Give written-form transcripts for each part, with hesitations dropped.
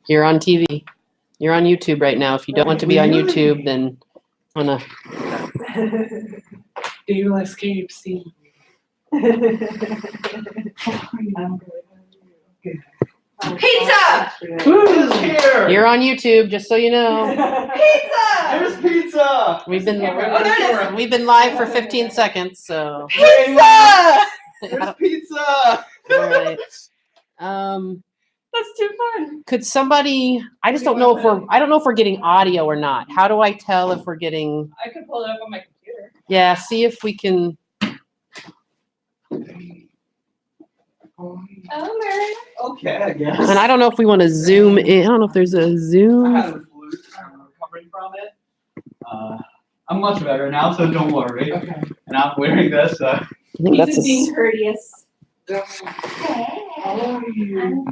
You're on TV. You're on YouTube right now. If you don't want to be on YouTube, then wanna. Do you escape scene? Pizza! Who's here? You're on YouTube, just so you know. Pizza! There's pizza. We've been Oh, there it is. we've been live for 15 seconds, so. Pizza! There's pizza. All right. That's too fun. Could somebody? I just don't know if we're. I don't know if we're getting audio or not. How do I tell if we're getting? I could pull it up on my computer. Yeah, see if we can. Oh, Mary. Okay, I guess. And I don't know if we want to zoom in. I don't know if there's a I zoom. had the flu. I'm recovering from it. I'm much better now, so don't worry. Okay. And I'm wearing this. I think that's a. Courteous. How are you?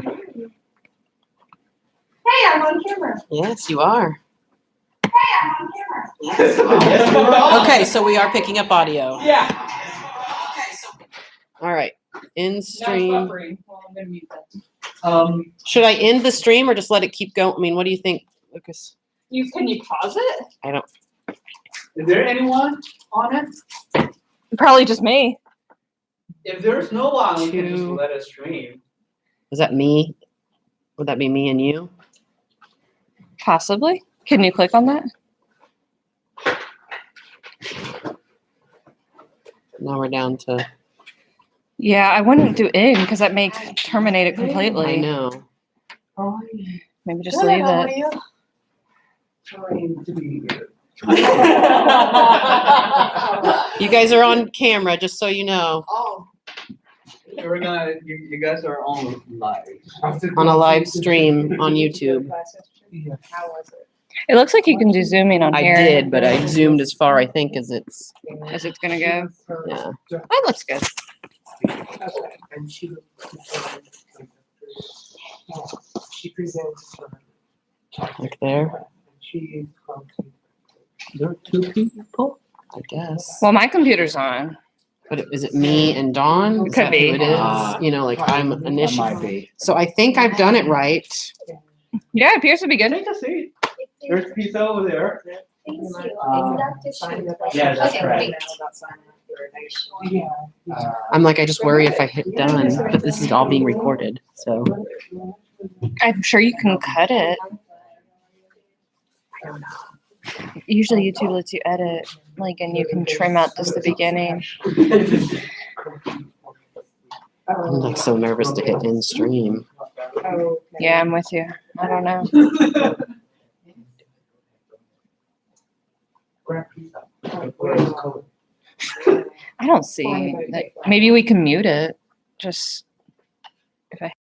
Hey, I'm on camera. Yes, you are. Hey, I'm on camera. Yes, we're on. Okay, so we are picking up audio. Yeah. All right. In stream. Buffering. Well, I'm gonna mute that. Should I end the stream or just let it keep going? I mean, what do you think, Lucas? Can you pause it? I don't. Is there anyone on it? Probably just me. If there's no one, we can just Two. let it stream. Is that me? Would that be me and you? Possibly. Can you click on that? Now we're down to. Yeah, I wouldn't do in because that may terminate it completely. I know. How are you? Maybe just leave it. Trying to be here. You guys are on camera, just so you know. Oh. We're gonna. You guys are on live. On a live stream on YouTube. Yeah. How was it? It looks like you can do zooming on I here. did, but I zoomed as far, I think, as it's. As it's gonna go. Yeah. That looks good. And she presents Like there. she There are two people? I guess. Well, my computer's on. But is it me and Dawn? Is Could that be. who it is? You know, like I'm That initially. might be. So I think I've done it right. Yeah, it appears to be good. Take a seat. There's pizza over there. Thank you. Um, Yeah, that's Okay, right. Yeah. I'm like, I just worry if I hit done, but this is all being recorded. So I'm sure you can cut it. Usually YouTube lets you edit, like, and you can trim out just the beginning. I'm like so nervous to hit end stream. Yeah, I'm with you. I don't know. I don't see. Like, maybe we can mute it. Just if I.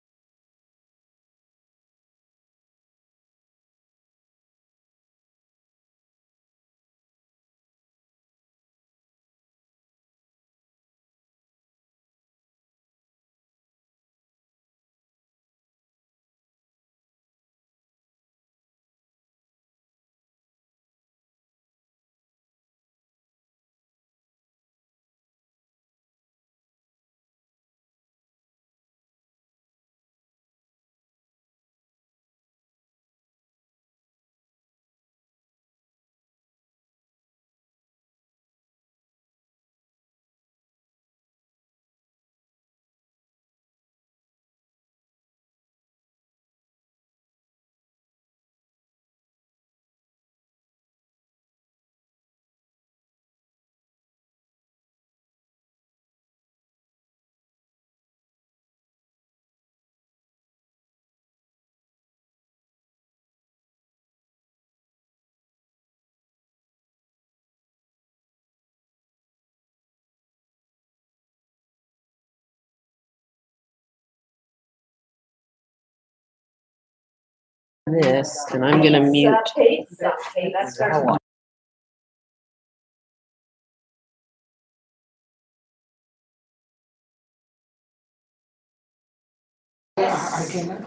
This, and I'm gonna mute.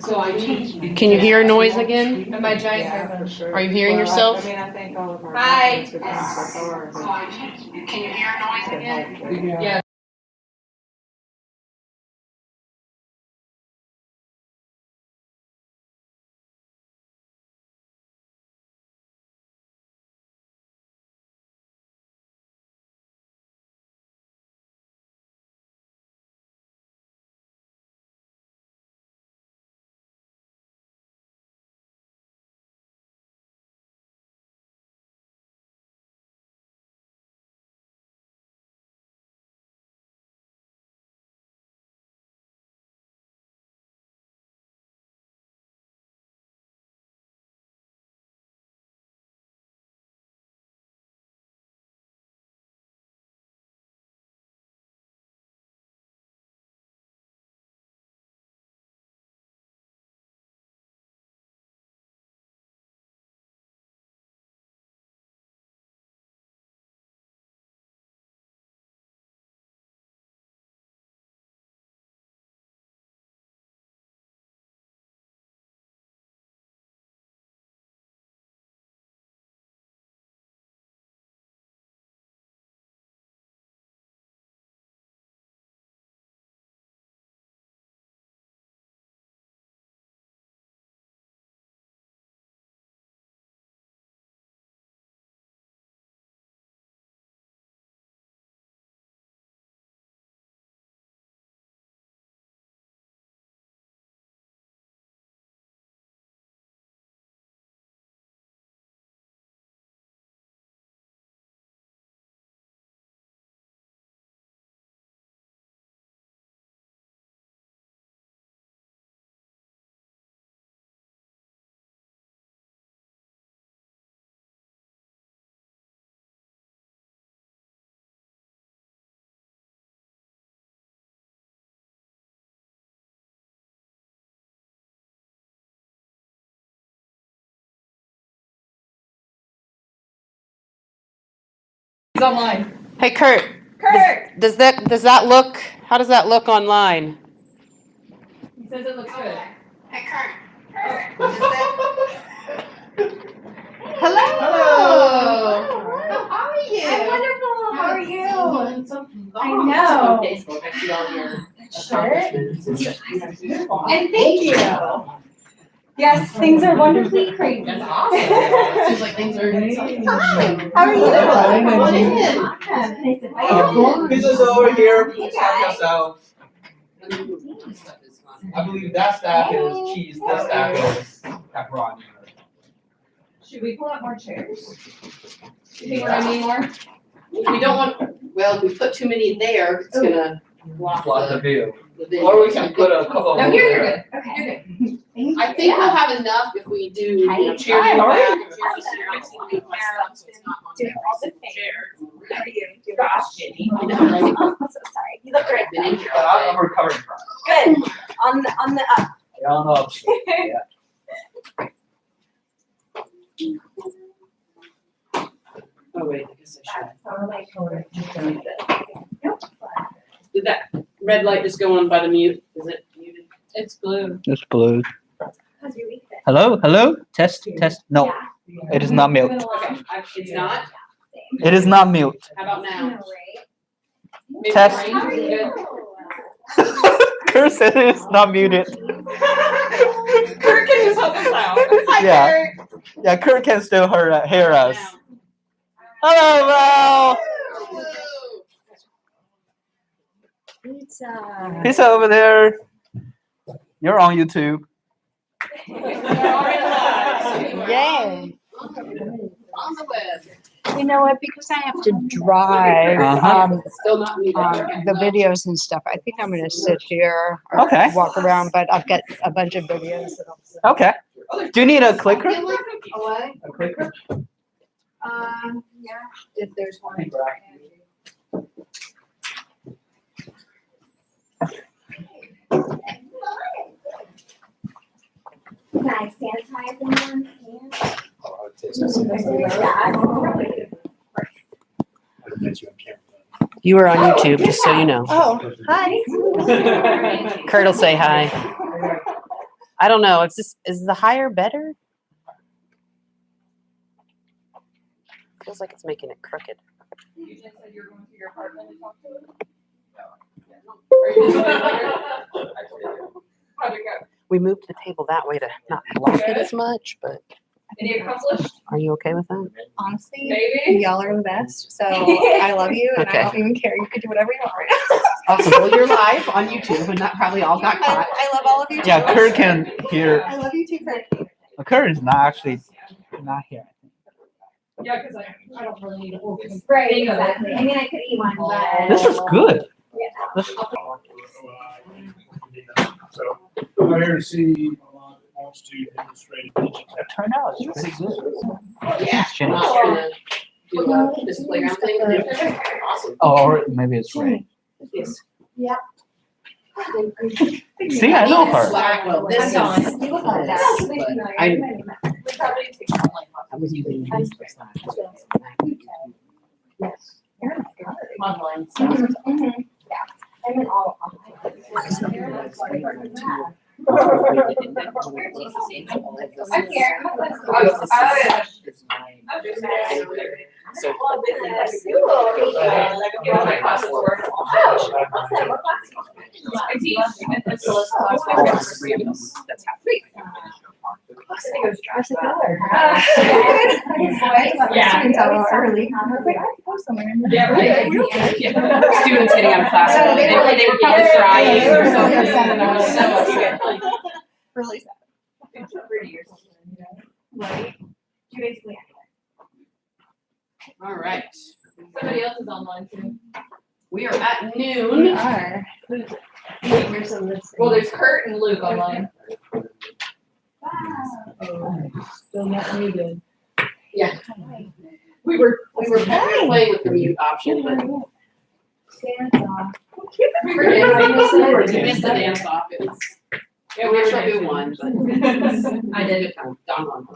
So I changed. Can you hear noise again? Am I giant? Yeah, for sure. Are you hearing yourself? I think all of our. Hi. Can you hear noise again? Yeah. Yeah. He's online. Hey, Kurt. Kurt! Does that look, how does that look online? He says it looks good. Hey, Kurt. Hello. How are you? I'm wonderful. How are you? I know. On Facebook, I see all your accomplishments. And thank you. Yes, things are wonderfully crazy. That's awesome. Seems like things are. Hi. How are you? Fine, and Come you? in. This is over here. Please help guys. yourself. I believe that stack is cheese, this stack is pepperoni. Should we pull out more chairs? You think we're gonna need more? We don't want, well, if we put too many there, it's gonna block Block the the view. vision. Or we can put a couple of. No, them here you're there. good. Okay. You're good. Thank I think we'll have enough if we do, you know, chairs in the back, and chairs here, I see the big stuff, so it's not on Doing there. all the things. Chairs. How are you? Doing Gosh, Jenny, I know, right? Oh, I'm so sorry. You look great. Been in here But all I'm recovering from it. Good. On the up. Yeah, I don't know. Oh, wait, I guess I should. So like, Did that red light just go on by the mute? Is it muted? It's blue. It's blue. how's your week been? Hello, hello, test, test. No, Yeah. it is not mute. Moving along? Okay, it's not? Same. It is not mute. How about I now? know, right? Maybe Test. the How are range is good? you? Kurt said it is not muted. Kurt can just help us out. Hi, Yeah. Kurt. Yeah, Kurt can still hear us. Now. Hello, Val. Pizza. Pizza over there. You're on YouTube. Yay. On the web. You know what, because I have to drive, Uh-huh. Still not muted. the videos and stuff, I think I'm gonna sit here. Or Okay. walk around, but I've got a bunch of videos that I'll. Okay. Do you need a clicker? What? A clicker? Yeah, if there's one. Can I sanitize in one? You are on YouTube, just so you know. Oh, hi. Kurt will say hi. I don't know, is the higher better? Feels like it's making it crooked. You just said you were going to your apartment and talk to him? How'd it go? We moved the table that way to not block it as much, but Any accomplished? are you okay with that? Honestly, Maybe? y'all are the best, so I love you and Okay. I don't even care. You can do whatever you want right now. Awesome, well, you're live on YouTube and that probably all got caught. I love all of you too. Yeah, Kurt can hear. I love you too, Kurt. Kurt is not actually not here. Yeah, because I don't really need a whole thing. Right, Thing of it. exactly. I mean, I could eat one, but. This is good. So, I'm here to see Alon wants to demonstrate. Turn out is pretty good. Yeah. Change. Not gonna do this playground thing. Awesome. Or maybe it's rain. Yes. See, I know her. Slack, well, this is. I'm You look like that. I- We probably take something like I was using these for Slack. Yes. Online. Mhm. Yeah. I'm in all. I'm here. So. I teach. That's how. Yeah. Until early. I was like, I have to go somewhere. Yeah, right. Yeah. Students getting out of class, No, they were probably crying or something. Really sad. Right? You basically. All right, Somebody else is online too. we are at We noon. are. Well, there's Kurt and Luke online. Still not muted. Yeah. We were Playing with the mute option, but Santa. we missed the dance off. It was, yeah, we're not sure who won, but I did it. Don won.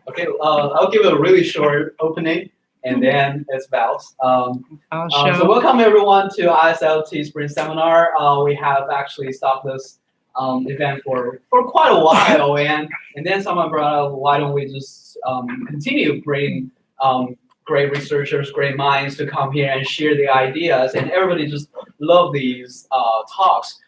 Okay, I'll give it a really short opening. and then it's Val's. I'll So show. welcome everyone to ISLT Spring Seminar. We have actually stopped this event for quite a while, and then someone brought up, why don't we just continue bringing great researchers, great minds to come here and share the ideas, and everybody just love these talks.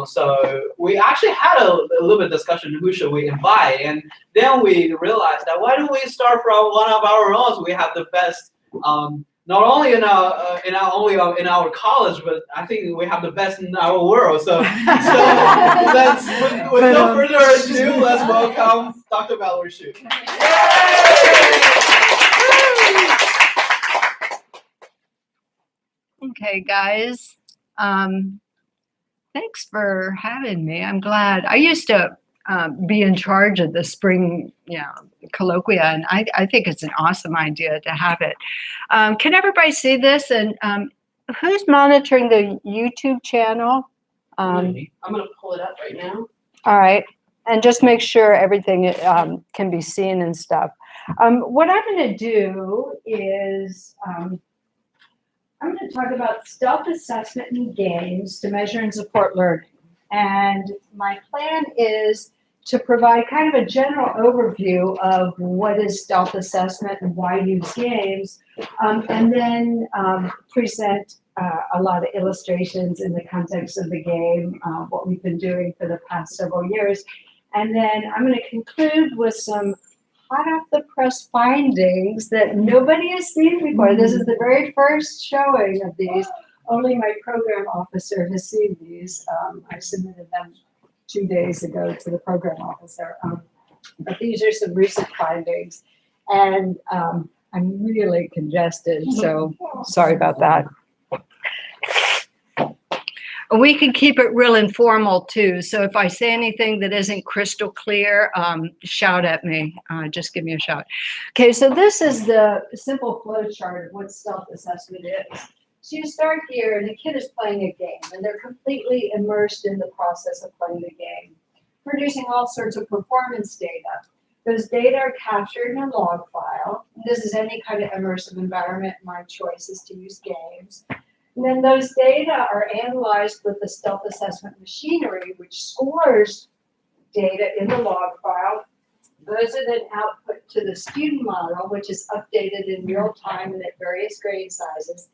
So we actually had a little bit of discussion, who should we invite, and then we realized that why don't we start from one of our own? We have the best, not only in our college, but I think we have the best in our world. So let's, with no further ado, let's welcome Dr. Valerie Shute. Okay, guys. Thanks for having me. I'm glad. I used to be in charge of the spring, colloquia, and I think it's an awesome idea to have it. Can everybody see this? And who's monitoring the YouTube channel? I'm gonna pull it up right now. All right, and just make sure everything can be seen and stuff. What I'm going to do is I'm going to talk about self-assessment in games to measure and support learning. And my plan is to provide kind of a general overview of what is self-assessment and why use games, and then present a lot of illustrations in the context of the game, what we've been doing for the past several years. And then I'm going to conclude with some hot off the press findings that nobody has seen before. This is the very first showing of these. Only my program officer has seen these. I submitted them 2 days ago to the program officer. But these are some recent findings. And I'm really congested, so sorry about that. We can keep it real informal too. So if I say anything that isn't crystal clear, shout at me. Just give me a shout. Okay, so this is the simple flow chart of what self-assessment is. So you start here, and the kid is playing a game, and they're completely immersed in the process of playing the game, producing all sorts of performance data. Those data are captured in a log file. This is any kind of immersive environment. My choice is to use games. And then those data are analyzed with the self-assessment machinery, which scores data in the log file. Those are then output to the student model, which is updated in real time and at various grade sizes.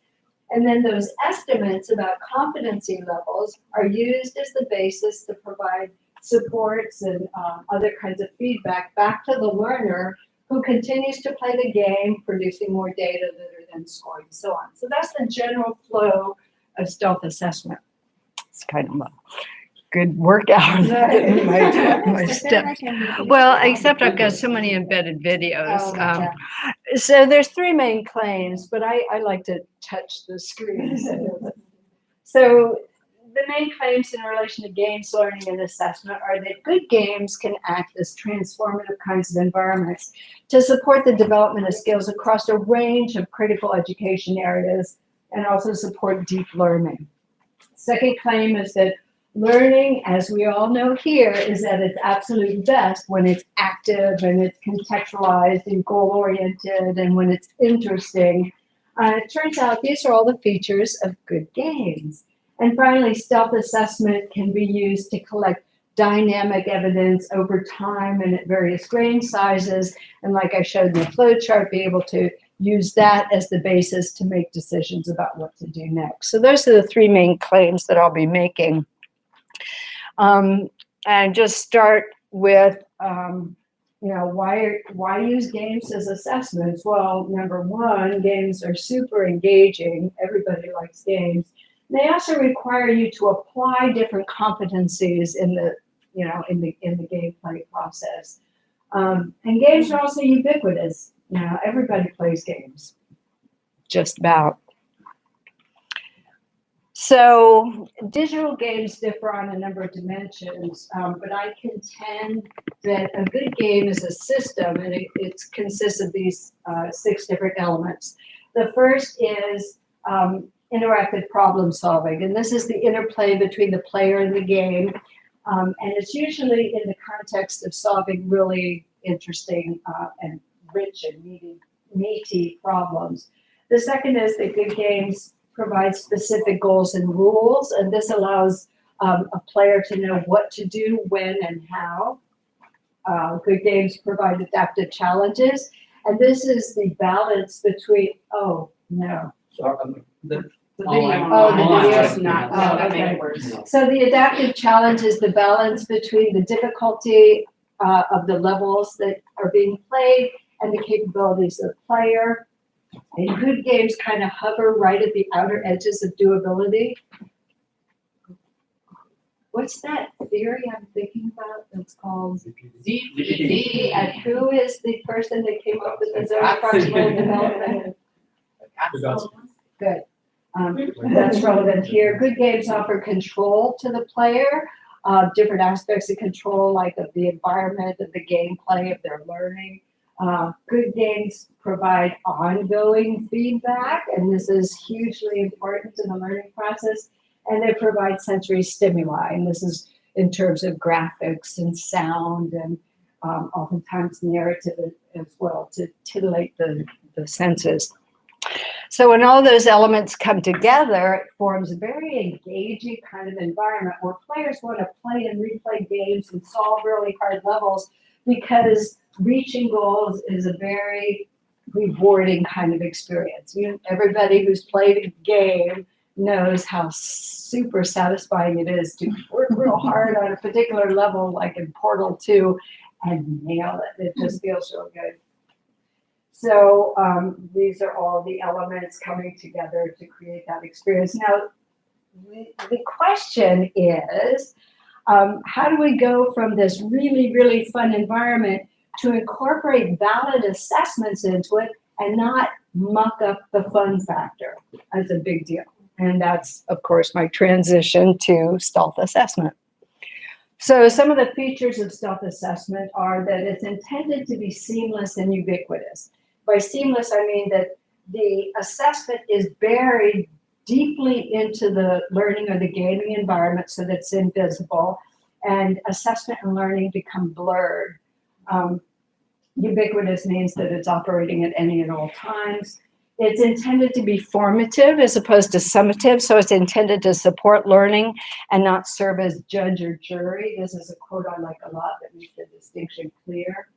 And then those estimates about competency levels are used as the basis to provide supports and other kinds of feedback back to the learner, who continues to play the game, producing more data that are then scored and so on. So that's the general flow of self-assessment. It's kind of a good workout. my steps. Well, except I've got so many embedded videos. So there's 3 main claims, but I like to touch the screen. So the main claims in relation to games, learning, and assessment are that good games can act as transformative kinds of environments to support the development of skills across a range of critical education areas and also support deep learning. Second claim is that learning, as we all know here, is at its absolute best when it's active and it's contextualized and goal-oriented and when it's interesting. It turns out these are all the features of good games. And finally, self-assessment can be used to collect dynamic evidence over time and at various grain sizes. And like I showed in the flow chart, be able to use that as the basis to make decisions about what to do next. So those are the 3 main claims that I'll be making. And just start with, why use games as assessments? Well, number 1, games are super engaging. Everybody likes games. They also require you to apply different competencies in the gameplay process. And games are also ubiquitous. Everybody plays games, just about. So digital games differ on a number of dimensions, but I contend that a good game is a system, and it consists of these 6 different elements. The first is interactive problem solving, and this is the interplay between the player and the game, and it's usually in the context of solving really interesting and rich and meaty meaty problems. The second is that good games provide specific goals and rules, and this allows a player to know what to do, when, and how. Good games provide adaptive challenges, and this is the balance between, oh, no. So, the The online- video. Oh, the online video's testing, not, yeah. no, that made okay. it worse. So the adaptive challenge is the balance between the difficulty of the levels that are being played and the capabilities of the player. And good games kind of hover right at the outer edges of doability. What's that theory I'm thinking about that's called? ZPD. And who is the person that came up with the zone of proximal development? Good. That's relevant here. Good games offer control to the player, different aspects of control, like of the environment, of the gameplay, of their learning. Good games provide ongoing feedback, and this is hugely important in the learning process. And they provide sensory stimuli, and this is in terms of graphics and sound and oftentimes narrative as well to titillate the senses. So when all those elements come together, it forms a very engaging kind of environment where players want to play and replay games and solve really hard levels because reaching goals is a very rewarding kind of experience. Everybody who's played a game knows how super satisfying it is to work real hard on a particular level, like in Portal 2, and nail it. It just feels real good. So these are all the elements coming together to create that experience. Now, the question is, how do we go from this really, really fun environment to incorporate valid assessments into it and not muck up the fun factor? That's a big deal. And that's, of course, my transition to stealth assessment. So some of the features of stealth assessment are that it's intended to be seamless and ubiquitous. By seamless, I mean that the assessment is buried deeply into the learning or the gaming environment so that it's invisible, and assessment and learning become blurred. Ubiquitous means that it's operating at any and all times. It's intended to be formative as opposed to summative, so it's intended to support learning and not serve as judge or jury. This is a quote I like a lot that makes the distinction clear.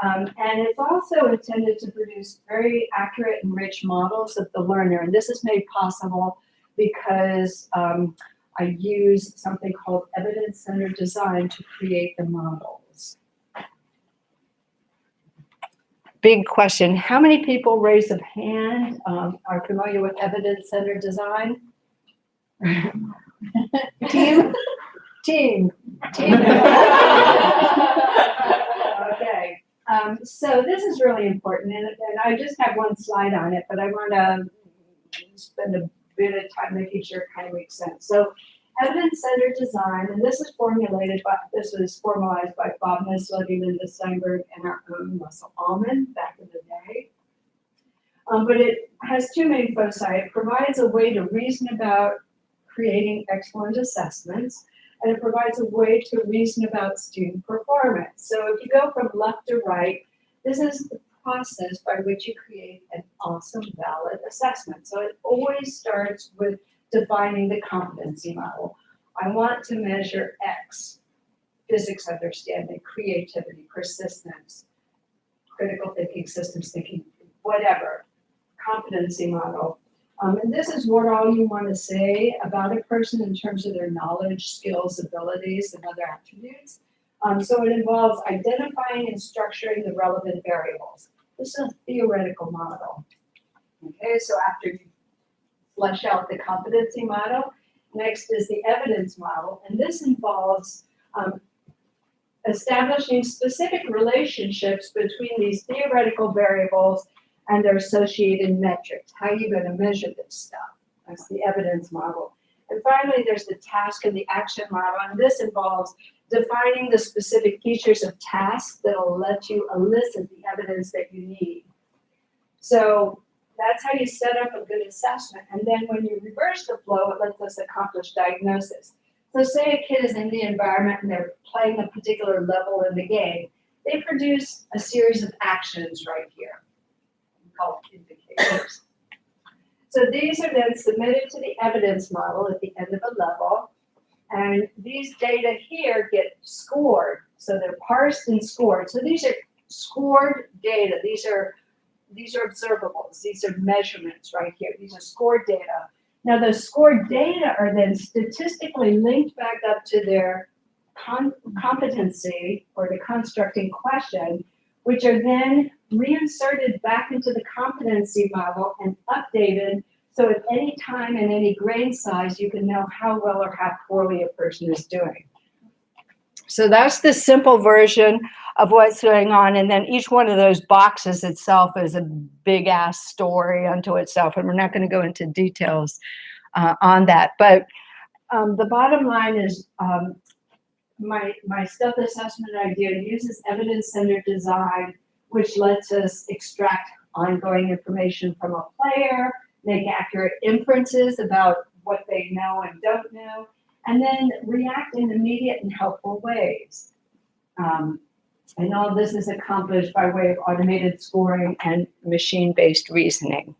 And it's also intended to produce very accurate and rich models of the learner. And this is made possible because I use something called evidence-centered design to create the models. Big question. How many people, raise of hand, are familiar with evidence-centered design? Team? Team. Okay. So this is really important, and I just have one slide on it, but I want to spend a bit of time making sure it kind of makes sense. So evidence-centered design, and this was formalized by Bob Mislety, Linda Steinberg, and our own Russell Allman back in the day. But it has two main foci. It provides a way to reason about creating excellent assessments, and it provides a way to reason about student performance. So if you go from left to right, this is the process by which you create an awesome, valid assessment. So it always starts with defining the competency model. I want to measure X, physics understanding, creativity, persistence, critical thinking, systems thinking, whatever, competency model. And this is what all you want to say about a person in terms of their knowledge, skills, abilities, and other attributes. So it involves identifying and structuring the relevant variables. This is a theoretical model. Okay, so after you flesh out the competency model, next is the evidence model, and this involves establishing specific relationships between these theoretical variables and their associated metrics. How are you going to measure this stuff? That's the evidence model. And finally, there's the task and the action model, and this involves defining the specific features of tasks that will let you elicit the evidence that you need. So that's how you set up a good assessment. And then when you reverse the flow, it lets us accomplish diagnosis. So say a kid is in the environment and they're playing a particular level in the game. They produce a series of actions right here. call indicators. So these are then submitted to the evidence model at the end of a level. And these data here get scored. So they're parsed and scored. So these are scored data. These are observables. These are measurements right here. These are scored data. Now those scored data are then statistically linked back up to their competency or the construct in question, which are then reinserted back into the competency model and updated. So at any time and any grain size, you can know how well or how poorly a person is doing. So that's the simple version of what's going on. And then each one of those boxes itself is a big ass story unto itself. And we're not going to go into details on that. But the bottom line is my stealth assessment idea uses evidence-centered design, which lets us extract ongoing information from a player, make accurate inferences about what they know and don't know, and then react in immediate and helpful ways. And all this is accomplished by way of automated scoring and machine-based reasoning.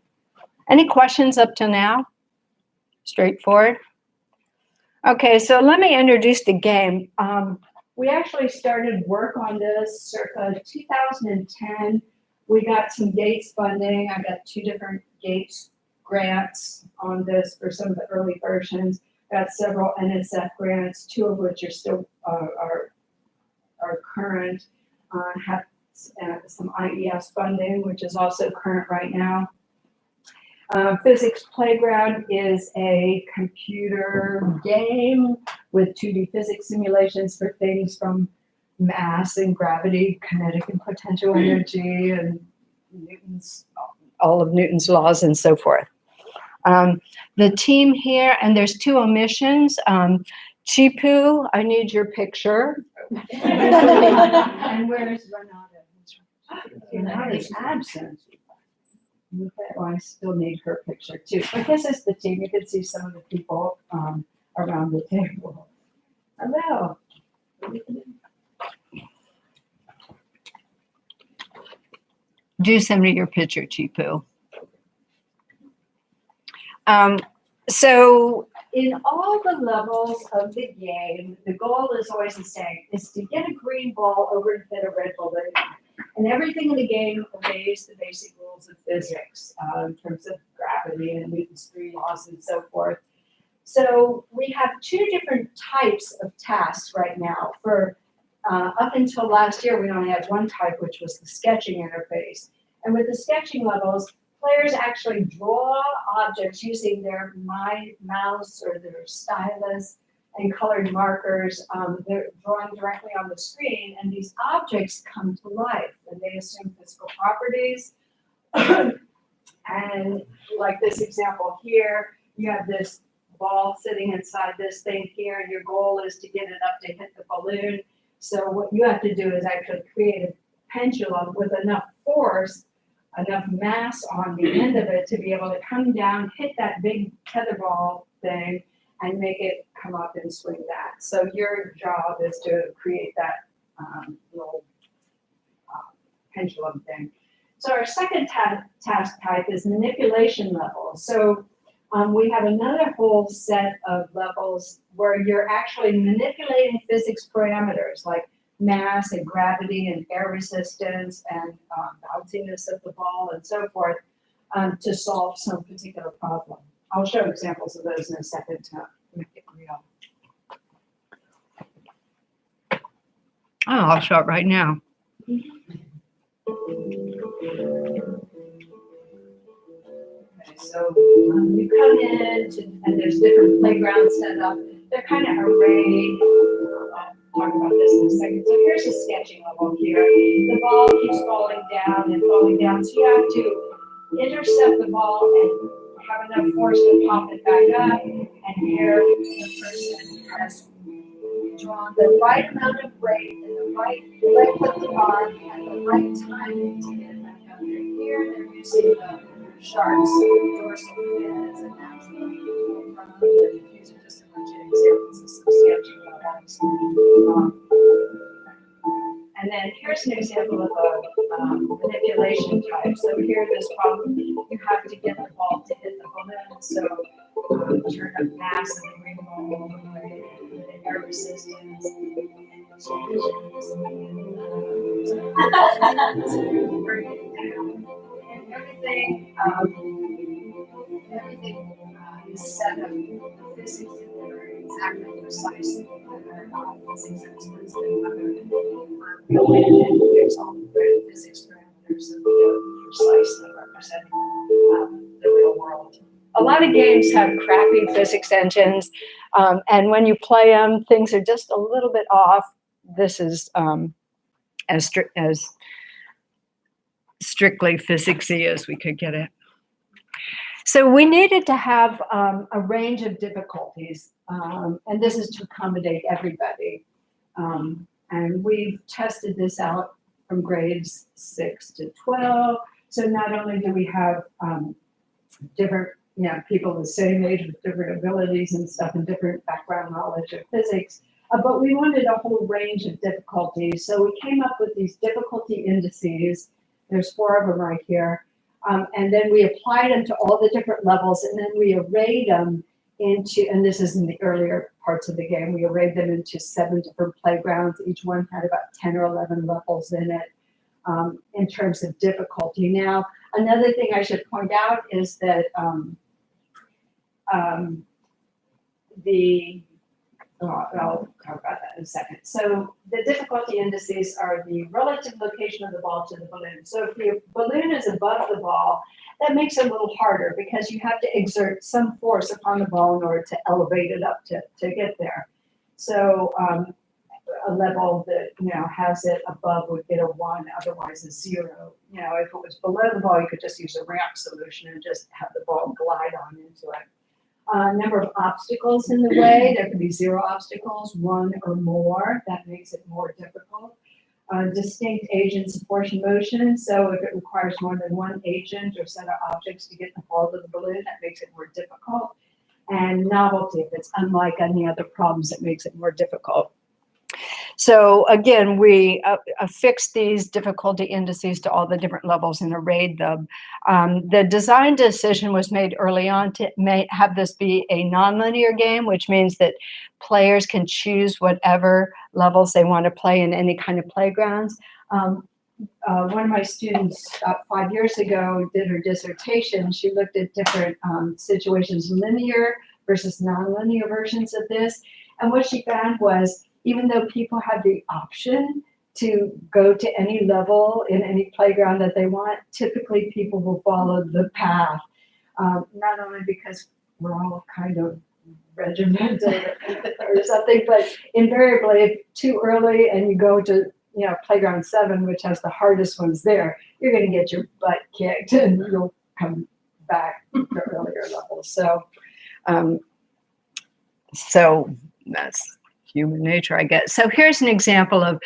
Any questions up to now? Straightforward? Okay, so let me introduce the game. We actually started work on this circa 2010. We got some Gates funding. I got 2 different Gates grants on this for some of the early versions. Got several NSF grants, 2 of which are still are current. Have some IES funding, which is also current right now. Physics Playground is a computer game with 2D physics simulations for things from mass and gravity, kinetic and potential energy, and all of Newton's laws and so forth. The team here, and there's 2 omissions. Chipu, I need your picture. And where's Renata? Renata's absent. Okay, well, I still need her picture too. But this is the team. You can see some of the people around the table. Hello. Do send me your picture, Chipu. So in all the levels of the game, the goal is always the same, is to get a green ball over and hit a red balloon. And everything in the game obeys the basic rules of physics in terms of gravity and Newton's 3 laws and so forth. So we have 2 different types of tasks right now. For up until last year, we only had 1 type, which was the sketching interface. And with the sketching levels, players actually draw objects using their mouse or their stylus and colored markers. They're drawing directly on the screen, and these objects come to life, and they assume physical properties. And like this example here, you have this ball sitting inside this thing here, and your goal is to get it up to hit the balloon. So what you have to do is actually create a pendulum with enough force, enough mass on the end of it to be able to come down, hit that big tetherball thing, and make it come up and swing back. So your job is to create that little pendulum thing. So our second task type is manipulation levels. So we have another whole set of levels where you're actually manipulating physics parameters like mass and gravity and air resistance and bounciness of the ball and so forth to solve some particular problem. I'll show examples of those in a second to make it real. Oh, I'll show it right now. Okay, so you come in and there's different playgrounds set up. They're kind of arrayed. I'll talk about this in a second. So here's a sketching level here. The ball keeps falling down and falling down. So you have to intercept the ball and have enough force to pop it back up. And here the person has drawn the right amount of rate and the right length of the arm at the right time to get it back up here. They're using the shark's dorsal fin as a natural these are just a bunch of examples of some sketching levels. And then here's an example of a manipulation type. So here, this problem, you have to get the ball to hit the balloon. So turn up mass and bring the ball all the way, and the air resistance. Bring it down. And everything is set up physics in there exactly precisely. Physics experts and whether go in and fix all the physics parameters that we are precisely representing the real world. A lot of games have crappy physics engines, and when you play them, things are just a little bit off. This is as strictly physicsy as we could get it. So we needed to have a range of difficulties, and this is to accommodate everybody. And we've tested this out from grades 6 to 12. So not only do we have different, people the same age with different abilities and stuff and different background knowledge of physics, but we wanted a whole range of difficulties. So we came up with these difficulty indices. There's 4 of them right here. And then we applied them to all the different levels, and then we arrayed them into, and this is in the earlier parts of the game, we arrayed them into 7 different playgrounds. Each one had about 10 or 11 levels in it in terms of difficulty. Now, another thing I should point out is that I'll talk about that in a second. So the difficulty indices are the relative location of the ball to the balloon. So if the balloon is above the ball, that makes it a little harder because you have to exert some force upon the ball in order to elevate it up to get there. So a level that has it above would get a 1, otherwise a 0. If it was below the ball, you could just use a ramp solution and just have the ball glide on into it. Number of obstacles in the way, there could be 0 obstacles, 1 or more, that makes it more difficult. Distinct agents of force and motion, so if it requires more than 1 agent or set of objects to get the ball to the balloon, that makes it more difficult. And novelty, if it's unlike any other problems, it makes it more difficult. So again, we affixed these difficulty indices to all the different levels and arrayed them. The design decision was made early on to have this be a nonlinear game, which means that players can choose whatever levels they want to play in any kind of playgrounds. One of my students about 5 years ago did her dissertation. She looked at different situations, linear versus nonlinear versions of this. And what she found was, even though people have the option to go to any level in any playground that they want, typically people will follow the path, not only because we're all kind of regimented or something, but invariably, if too early and you go to playground 7, which has the hardest ones there, you're going to get your butt kicked and you'll come back to earlier levels. So that's human nature, I guess. So here's an example of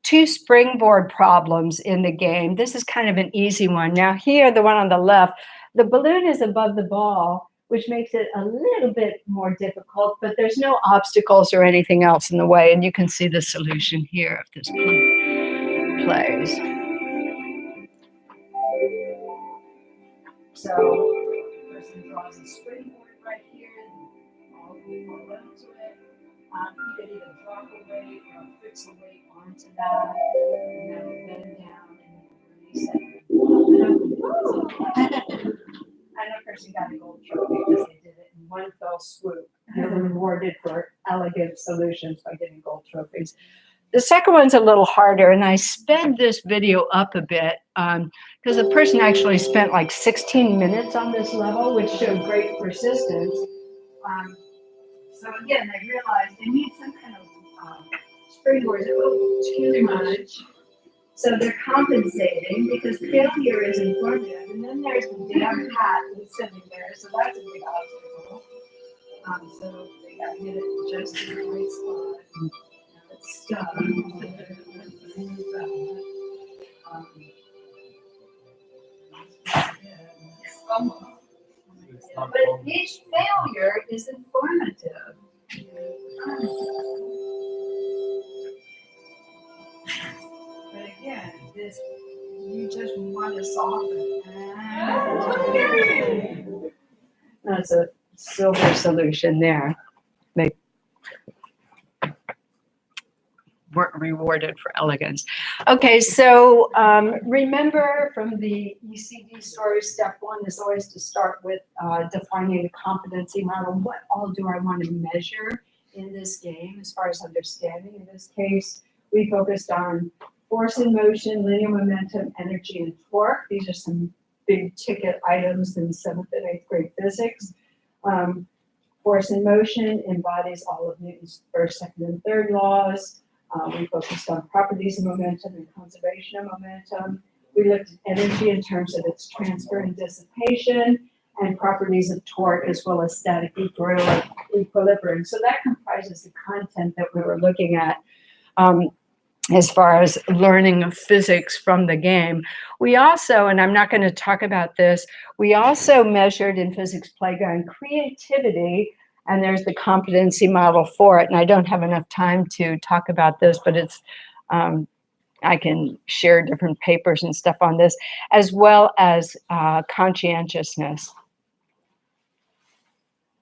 2 springboard problems in the game. This is kind of an easy one. Now here, the one on the left, the balloon is above the ball, which makes it a little bit more difficult, but there's no obstacles or anything else in the way. And you can see the solution here if this plays. So the person draws a springboard right here, and all the people run to it. You could either drop a weight or fix a weight onto that, and then bend down and release it. And a person got a gold trophy because they did it in one fell swoop. They were rewarded for elegant solutions by getting gold trophies. The second one's a little harder, and I sped this video up a bit because the person actually spent like 16 minutes on this level, which showed great persistence. So again, they realized they need some kind of springboard. Too much. So they're compensating because failure is informative. And then there's the damn hat that's sitting there. So that's a big obstacle. So they got to get it just in the right spot. It's stuck. But each failure is informative. is you just want to soften. That's a silver solution there. They weren't rewarded for elegance. Okay, so remember from the ECD story, step one is always to start with defining the competency model. What all do I want to measure in this game as far as understanding? In this case, we focused on force in motion, linear momentum, energy, and torque. These are some big ticket items in 7th and 8th grade physics. Force in motion embodies all of Newton's first, second, and third laws. We focused on properties of momentum and conservation of momentum. We looked at energy in terms of its transfer and dissipation, and properties of torque as well as static equilibrium. So that comprises the content that we were looking at as far as learning of physics from the game. We also, and I'm not going to talk about this, we also measured in physics playground creativity, and there's the competency model for it. And I don't have enough time to talk about this, but it's, I can share different papers and stuff on this, as well as conscientiousness.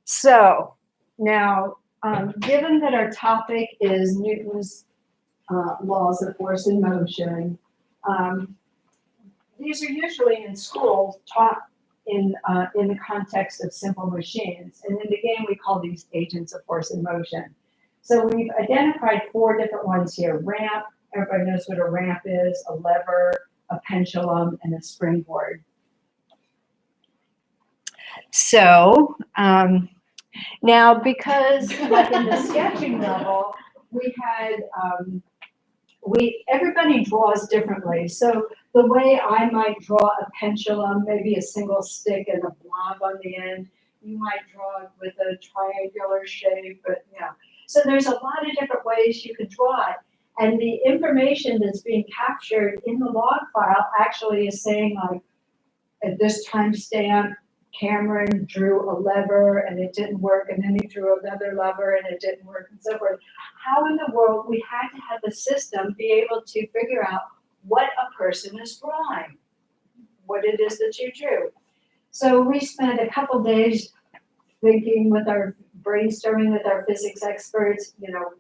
So now, given that our topic is Newton's laws of force and motion, these are usually in school taught in the context of simple machines. And in the game, we call these agents of force and motion. So we've identified 4 different ones here. Ramp, everybody knows what a ramp is, a lever, a pendulum, and a springboard. So now, because like in the sketching level, we had, everybody draws differently. So the way I might draw a pendulum, maybe a single stick and a blob on the end, you might draw it with a triangular shape, but yeah. So there's a lot of different ways you could draw it. And the information that's being captured in the log file actually is saying, like, at this timestamp, Cameron drew a lever and it didn't work, and then he drew another lever and it didn't work, and so forth. How in the world we had to have the system be able to figure out what a person is drawing, what it is that you drew. So we spent a couple days thinking with our brainstorming with our physics experts, you know,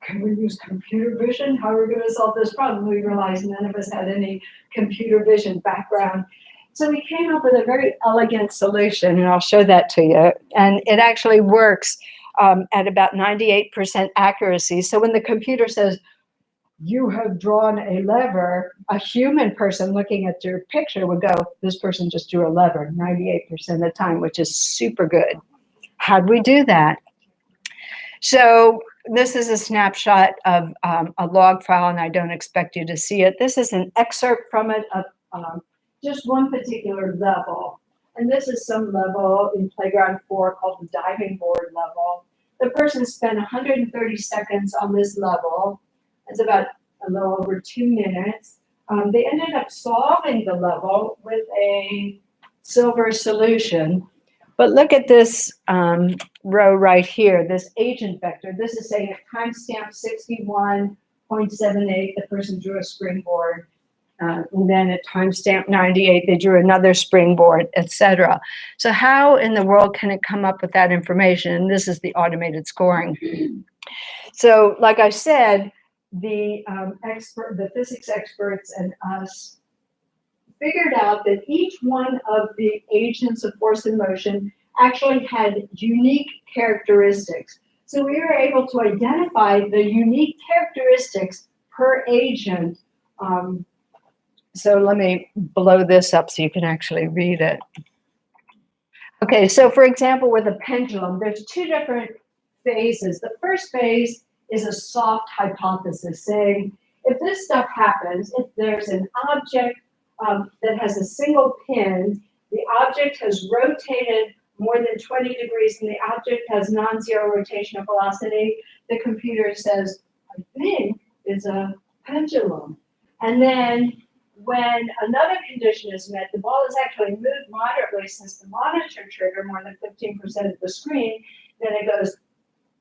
can we use computer vision? How are we going to solve this problem? We realized none of us had any computer vision background. So we came up with a very elegant solution, and I'll show that to you. And it actually works at about 98% accuracy. So when the computer says, you have drawn a lever, a human person looking at your picture would go, this person just drew a lever 98% of the time, which is super good. How'd we do that? So this is a snapshot of a log file, and I don't expect you to see it. This is an excerpt from it of just one particular level. And this is some level in Playground 4 called the diving board level. The person spent 130 seconds on this level. It's about a little over 2 minutes. They ended up solving the level with a silver solution. But look at this row right here, this agent vector. This is saying at timestamp 61.78, the person drew a springboard. And then at timestamp 98, they drew another springboard, etc. So how in the world can it come up with that information? And this is the automated scoring. So like I said, the physics experts and us figured out that each one of the agents of force and motion actually had unique characteristics. So we were able to identify the unique characteristics per agent. So let me blow this up so you can actually read it. Okay, so for example, with a pendulum, there's 2 different phases. The first phase is a soft hypothesis saying, if this stuff happens, if there's an object that has a single pin, the object has rotated more than 20 degrees and the object has non-zero rotational velocity, the computer says, I think it's a pendulum. And then when another condition is met, the ball is actually moved moderately since the monitor trigger more than 15% of the screen, then it goes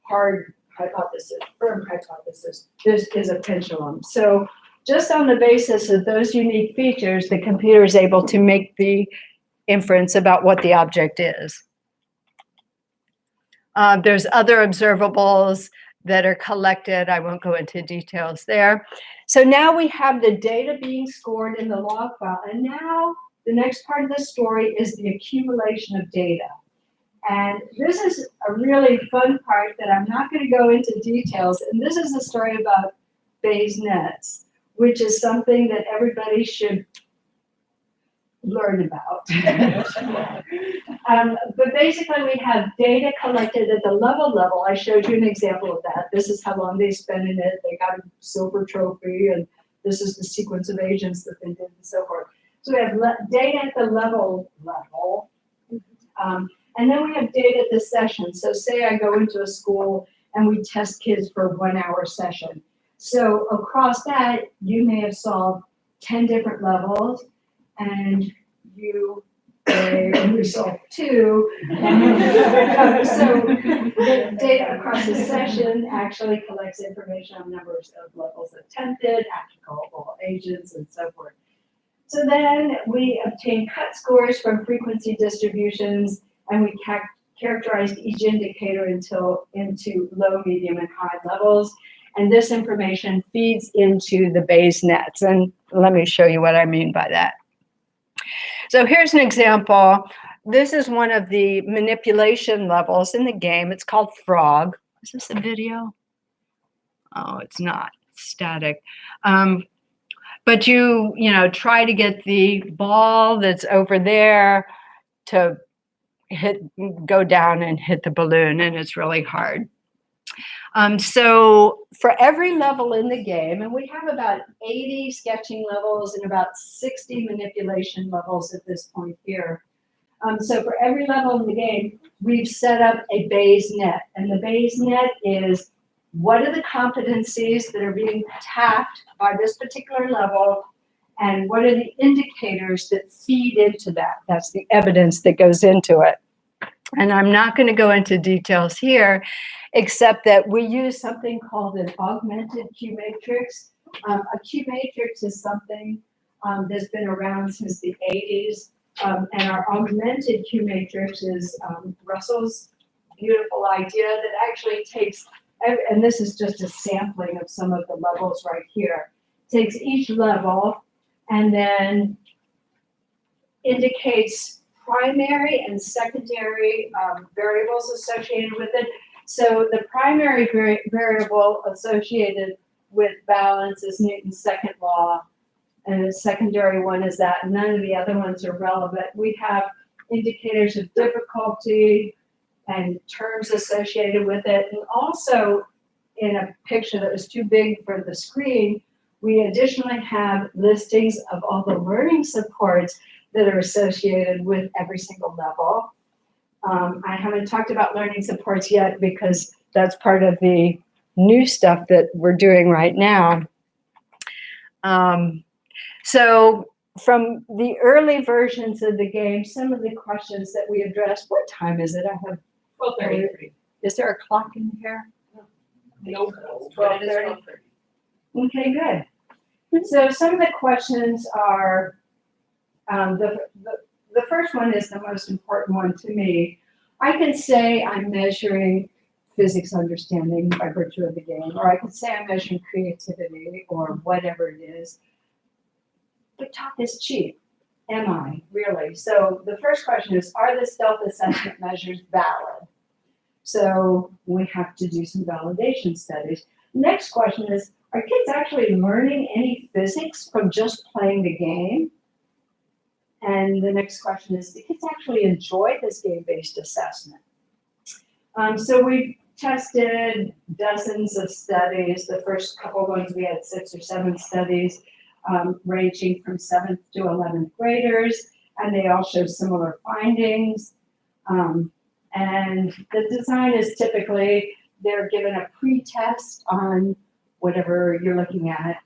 hard hypothesis, firm hypothesis. This is a pendulum. So just on the basis of those unique features, the computer is able to make the inference about what the object is. There's other observables that are collected. I won't go into details there. So now we have the data being scored in the log file. And now the next part of the story is the accumulation of data. And this is a really fun part that I'm not going to go into details. And this is a story about Bayes nets, which is something that everybody should learn about. But basically we have data collected at the level. I showed you an example of that. This is how long they spent in it. They got a silver trophy, and this is the sequence of agents that they did and so forth. So we have data at the level. And then we have data at the session. So say I go into a school and we test kids for a 1 hour session. So across that, you may have solved 10 different levels, and you solve 2. So the data across the session actually collects information on numbers of levels attempted, applicable agents, and so forth. So then we obtain cut scores from frequency distributions, and we characterized each indicator into low, medium, and high levels. And this information feeds into the Bayes nets. And let me show you what I mean by that. So here's an example. This is one of the manipulation levels in the game. It's called Frog. Is this a video? Oh, it's not. It's static. But you try to get the ball that's over there to go down and hit the balloon, and it's really hard. So for every level in the game, and we have about 80 sketching levels and about 60 manipulation levels at this point here. So for every level in the game, we've set up a Bayes net, and the Bayes net is what are the competencies that are being tapped by this particular level, and what are the indicators that feed into that? That's the evidence that goes into it. And I'm not going to go into details here, except that we use something called an augmented Q matrix. A Q matrix is something that's been around since the 80s. And our augmented Q matrix is Russell's beautiful idea that actually takes, and this is just a sampling of some of the levels right here, takes each level and then indicates primary and secondary variables associated with it. So the primary variable associated with balance is Newton's second law, and the secondary one is that. None of the other ones are relevant. We have indicators of difficulty and terms associated with it. And also, in a picture that was too big for the screen, we additionally have listings of all the learning supports that are associated with every single level. I haven't talked about learning supports yet because that's part of the new stuff that we're doing right now. So from the early versions of the game, some of the questions that we addressed, what time is it? I have 12:33. Is there a clock in here? Nope. 12:30. Okay, good. So some of the questions are, the first one is the most important one to me. I can say I'm measuring physics understanding by virtue of the game, or I can say I'm measuring creativity or whatever it is. But talk is cheap. Am I really? So the first question is, are the self-assessment measures valid? So we have to do some validation studies. Next question is, are kids actually learning any physics from just playing the game? And the next question is, do kids actually enjoy this game-based assessment? So we've tested dozens of studies. The first couple ones, we had 6 or 7 studies ranging from 7th to 11th graders, and they all show similar findings. And the design is typically, they're given a pre-test on whatever you're looking at,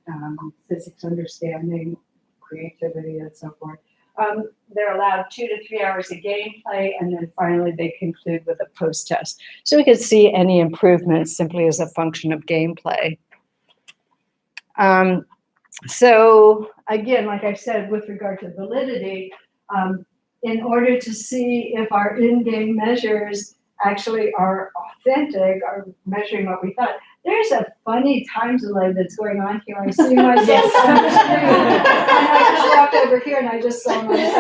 physics understanding, creativity, and so forth. They're allowed 2 to 3 hours of gameplay, and then finally they conclude with a post-test. So we could see any improvements simply as a function of gameplay. So again, like I said, with regard to validity, in order to see if our in-game measures actually are authentic, are measuring what we thought, there's a funny time delay that's going on here. I see myself on the screen. And I just walked over here and I just saw myself.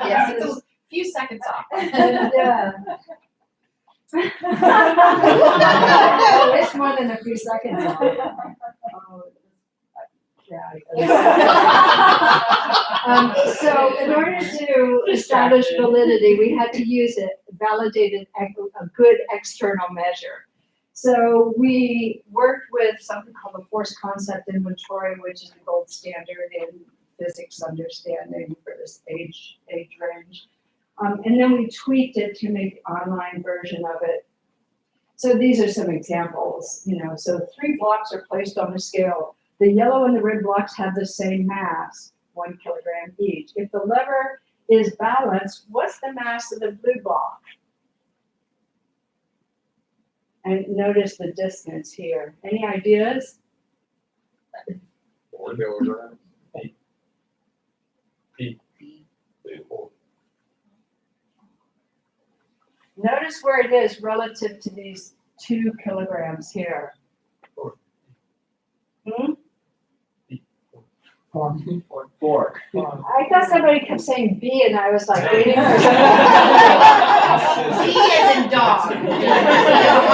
Yes, it's a few seconds off. Yeah. Oh, it's more than a few seconds. Oh, so in order to establish validity, we had to use a validated, a good external measure. So we worked with something called the force concept inventory, which is the gold standard in physics understanding for this age range. And then we tweaked it to make the online version of it. So these are some examples, so 3 blocks are placed on the scale. The yellow and the red blocks have the same mass, 1 kilogram each. If the lever is balanced, what's the mass of the blue block? And notice the distance here. Any ideas? Notice where it is relative to these 2 kilograms here. Four. I thought somebody kept saying B and I was like waiting for B as in dog. The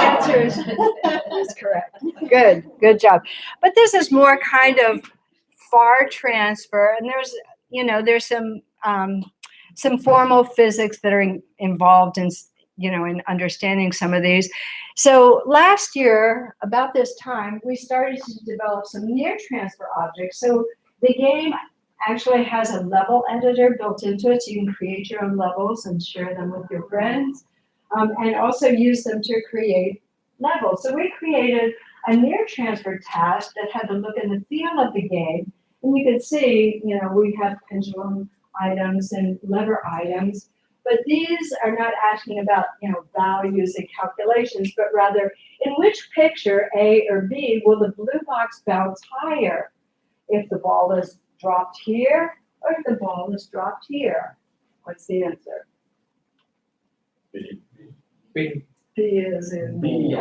answer is correct. Good job. But this is more kind of far transfer, and there's some formal physics that are involved in in understanding some of these. So last year, about this time, we started to develop some near transfer objects. So the game actually has a level editor built into it, so you can create your own levels and share them with your friends, and also use them to create levels. So we created a near transfer task that had the look and the feel of the game, and you can see, we have pendulum items and lever items, but these are not asking about, values and calculations, but rather in which picture, A or B, will the blue box bounce higher? If the ball is dropped here, or if the ball is dropped here? What's the answer? B. B is in. B.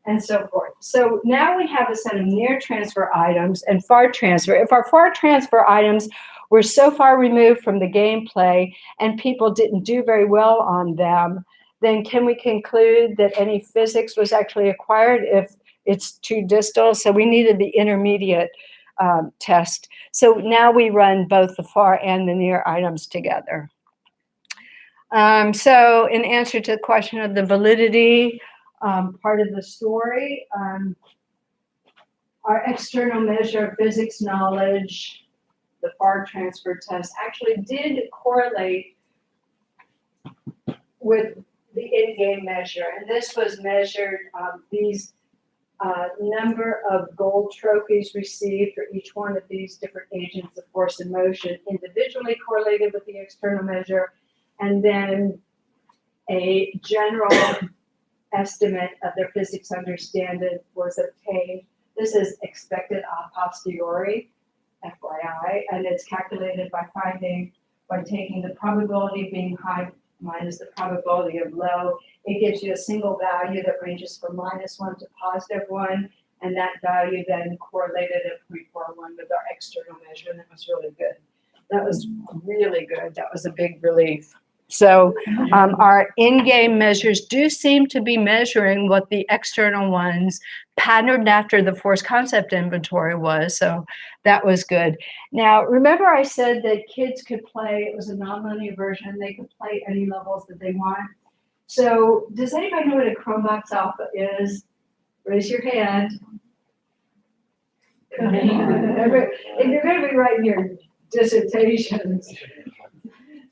And so forth. So now we have a set of near transfer items and far transfer. If our far transfer items were so far removed from the gameplay and people didn't do very well on them, then can we conclude that any physics was actually acquired if it's too distal? So we needed the intermediate test. So now we run both the far and the near items together. So in answer to the question of the validity part of the story, our external measure of physics knowledge, the far transfer test, actually did correlate with the in-game measure. And this was measured, these number of gold trophies received for each one of these different agents of force and motion individually correlated with the external measure, and then a general estimate of their physics understanding was obtained. This is expected a posteriori, FYI, and it's calculated by taking the probability of being high minus the probability of low. It gives you a single value that ranges from -1 to +1, and that value then correlated at 0.41 with our external measure, and that was really good. That was really good. That was a big relief. So our in-game measures do seem to be measuring what the external ones patterned after the force concept inventory was. So that was good. Now, remember I said that kids could play, it was a nonlinear version, they could play any levels that they want. So does anybody know what a Chromebox alpha is? Raise your hand. If you're going to be writing your dissertations,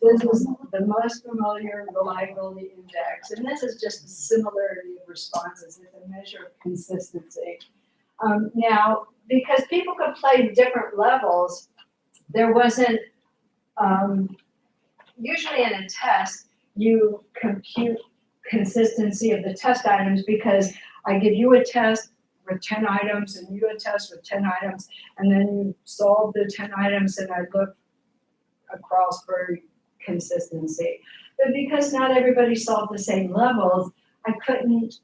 this is the most familiar reliability index, and this is just the similarity of responses. It's a measure of consistency. Now, because people could play different levels, there wasn't, usually in a test, you compute consistency of the test items because I give you a test with 10 items and you a test with 10 items, and then you solve the 10 items and I look across for consistency. But because not everybody solved the same levels, I couldn't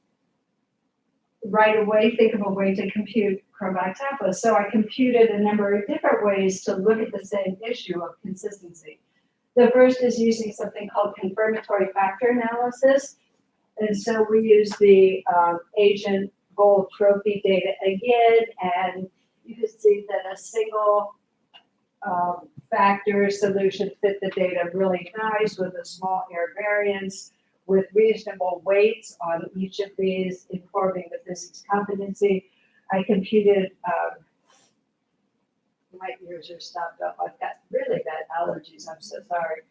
right away think of a way to compute Cronbach's alpha. So I computed a number of different ways to look at the same issue of consistency. The first is using something called confirmatory factor analysis. And so we use the Asian Bowl trophy data again, and you can see that a single factor solution fit the data really nice with a small error variance, with reasonable weights on each of these informing the physics competency. I computed, my ears are stopped up. I've got really bad allergies, I'm so sorry.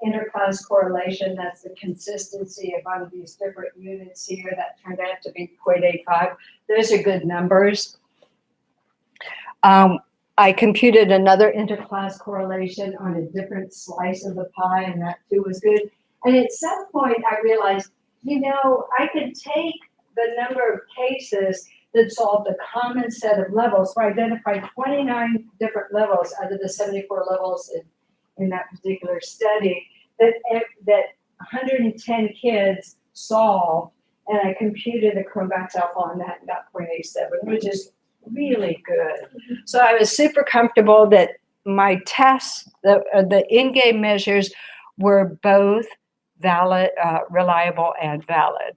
Interclass correlation, that's the consistency among these different units here. That turned out to be 0.85. Those are good numbers. I computed another interclass correlation on a different slice of the pie, and that too was good. And at some point I realized, you know, I could take the number of cases that solved a common set of levels. So I identified 29 different levels out of the 74 levels in that particular study that 110 kids solved, and I computed a Cronbach's alpha on that and got 0.87, which is really good. So I was super comfortable that my tests, the in-game measures, were both valid, reliable and valid.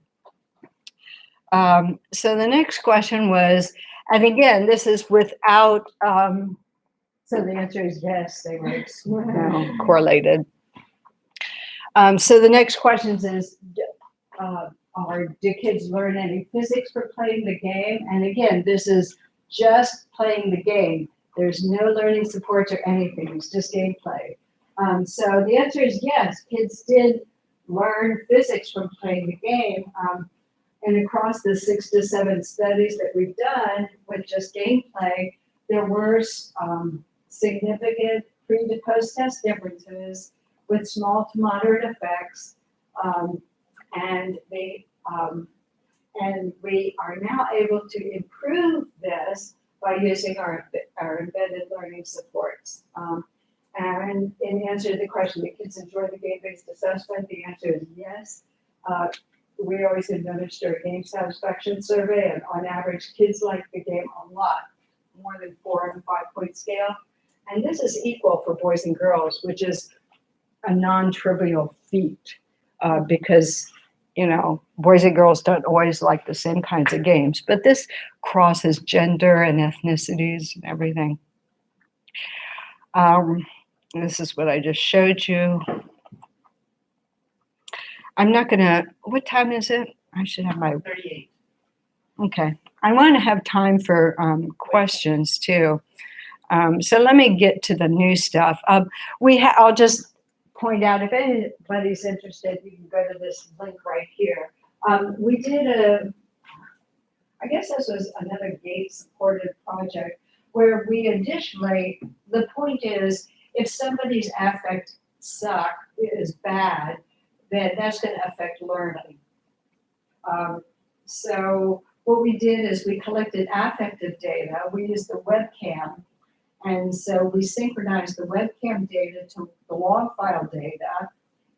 So the next question was, and again, this is without, so the answer is yes, they were correlated. So the next question is, do kids learn any physics for playing the game? And again, this is just playing the game. There's no learning supports or anything, it's just gameplay. So the answer is yes, kids did learn physics from playing the game. And across the 6 to 7 studies that we've done with just gameplay, there were significant pre to post test differences with small to moderate effects. And we are now able to improve this by using our embedded learning supports. And in answer to the question, do kids enjoy the game-based assessment? The answer is yes. We always administer a game satisfaction survey, and on average, kids like the game a lot, more than 4 and 5 point scale. And this is equal for boys and girls, which is a non-trivial feat because, you know, boys and girls don't always like the same kinds of games, but this crosses gender and ethnicities and everything. This is what I just showed you. I'm not gonna, what time is it? I should have my 38. Okay, I want to have time for questions too. So let me get to the new stuff. I'll just point out, if anybody's interested, you can go to this link right here. We did I guess this was another GATE-supported project where we additionally, the point is, if somebody's affect suck is bad, then that's going to affect learning. So what we did is we collected affective data. We used the webcam. And so we synchronized the webcam data to the log file data.